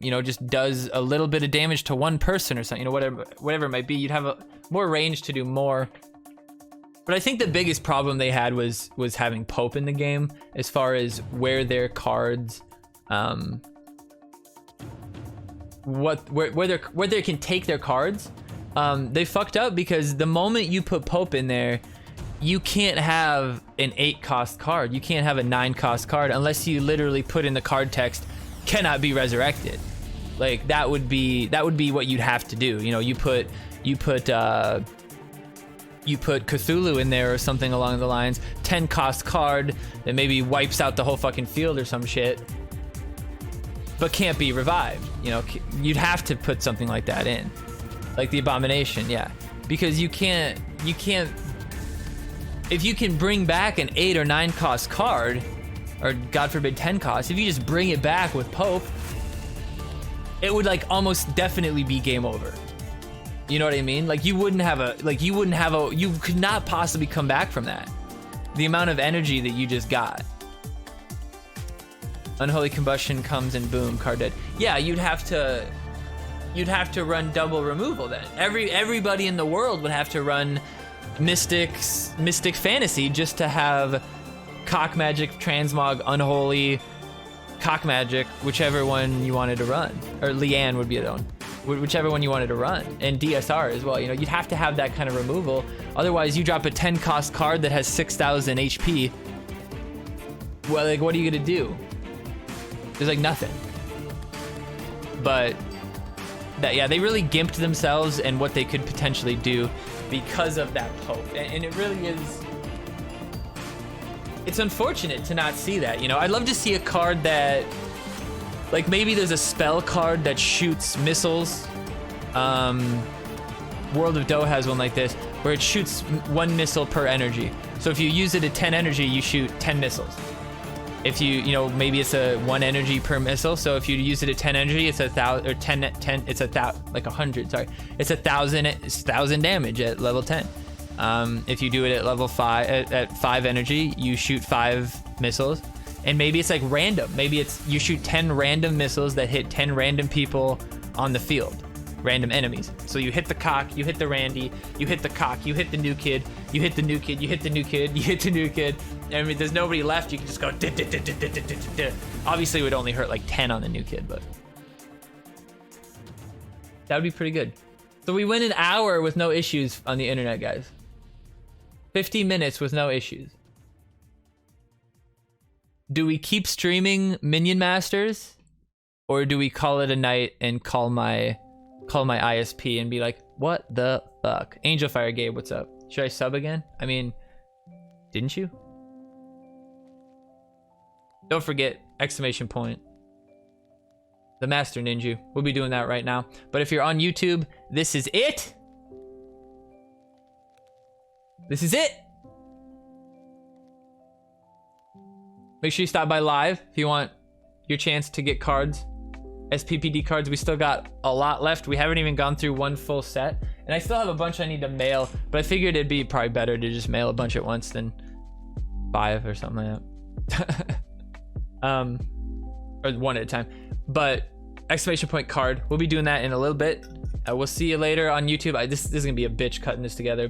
you know, just does a little bit of damage to one person or something, you know, whatever it might be. You'd have more range to do more. But I think the biggest problem they had was having Pope in the game, as far as where their cards, where they can take their cards. They fucked up, because the moment you put Pope in there, you can't have an 8 cost card. You can't have a 9 cost card unless you literally put in the card text, cannot be resurrected. Like, that would be what you'd have to do. You know, you put Cthulhu in there or something along the lines, 10 cost card that maybe wipes out the whole fucking field or some shit, but can't be revived. You know, you'd have to put something like that in, like the Abomination, yeah, because you can't. If you can bring back an 8 or 9 cost card, or God forbid 10 cost, if you just bring it back with Pope, it would like almost definitely be game over. You know what I mean? Like, you could not possibly come back from that. The amount of energy that you just got. Unholy Combustion comes and boom, card dead. Yeah, you'd have to run double removal then. Everybody in the world would have to run Mystic Fantasy just to have Cock Magic, Transmog, Unholy, Cock Magic, whichever one you wanted to run, or Leanne would be the one, whichever one you wanted to run, and DSR as well. You know, you'd have to have that kind of removal. Otherwise, you drop a 10 cost card that has 6,000 HP. Well, like, what are you gonna do? There's like nothing. But that, yeah, they really gimped themselves and what they could potentially do because of that Pope, and it really is. It's unfortunate to not see that, you know. I'd love to see a card that, like, maybe there's a spell card that shoots missiles. World of Doe has one like this, where it shoots 1 missile per energy. So if you use it at 10 energy, you shoot 10 missiles. If you know, maybe it's a 1 energy per missile. So if you use it at 10 energy, it's 1,000, or 10, it's 100. Sorry, it's 1,000 damage at level 10. If you do it at level 5, at 5 energy, you shoot 5 missiles, and maybe it's like random. Maybe it's you shoot 10 random missiles that hit 10 random people on the field, random enemies. So you hit the Cock, you hit the Randy, you hit the Cock, you hit the new kid, You hit the new kid, you hit the new kid, you hit the new kid. I mean, there's nobody left. You can just go. Obviously, it would only hurt like 10 on the new kid, but that would be pretty good. So we went an hour with no issues on the internet, guys. 50 minutes with no issues. Do we keep streaming Minion Masters, or do we call it a night and call my ISP and be like, what the fuck? Angel Fire Gabe, what's up? Should I sub again? I mean, didn't you? Don't forget, exclamation point, the Master Ninjew. We'll be doing that right now. But if you're on YouTube, this is it. This is it. Make sure you stop by live if you want your chance to get cards. SPPD cards, we still got a lot left. We haven't even gone through one full set. And I still have a bunch I need to mail, but I figured it'd be probably better to just mail a bunch at once than 5 or something like that. Or one at a time. But exclamation point card, we'll be doing that in a little bit. We'll see you later on YouTube. This is gonna be a bitch cutting this together.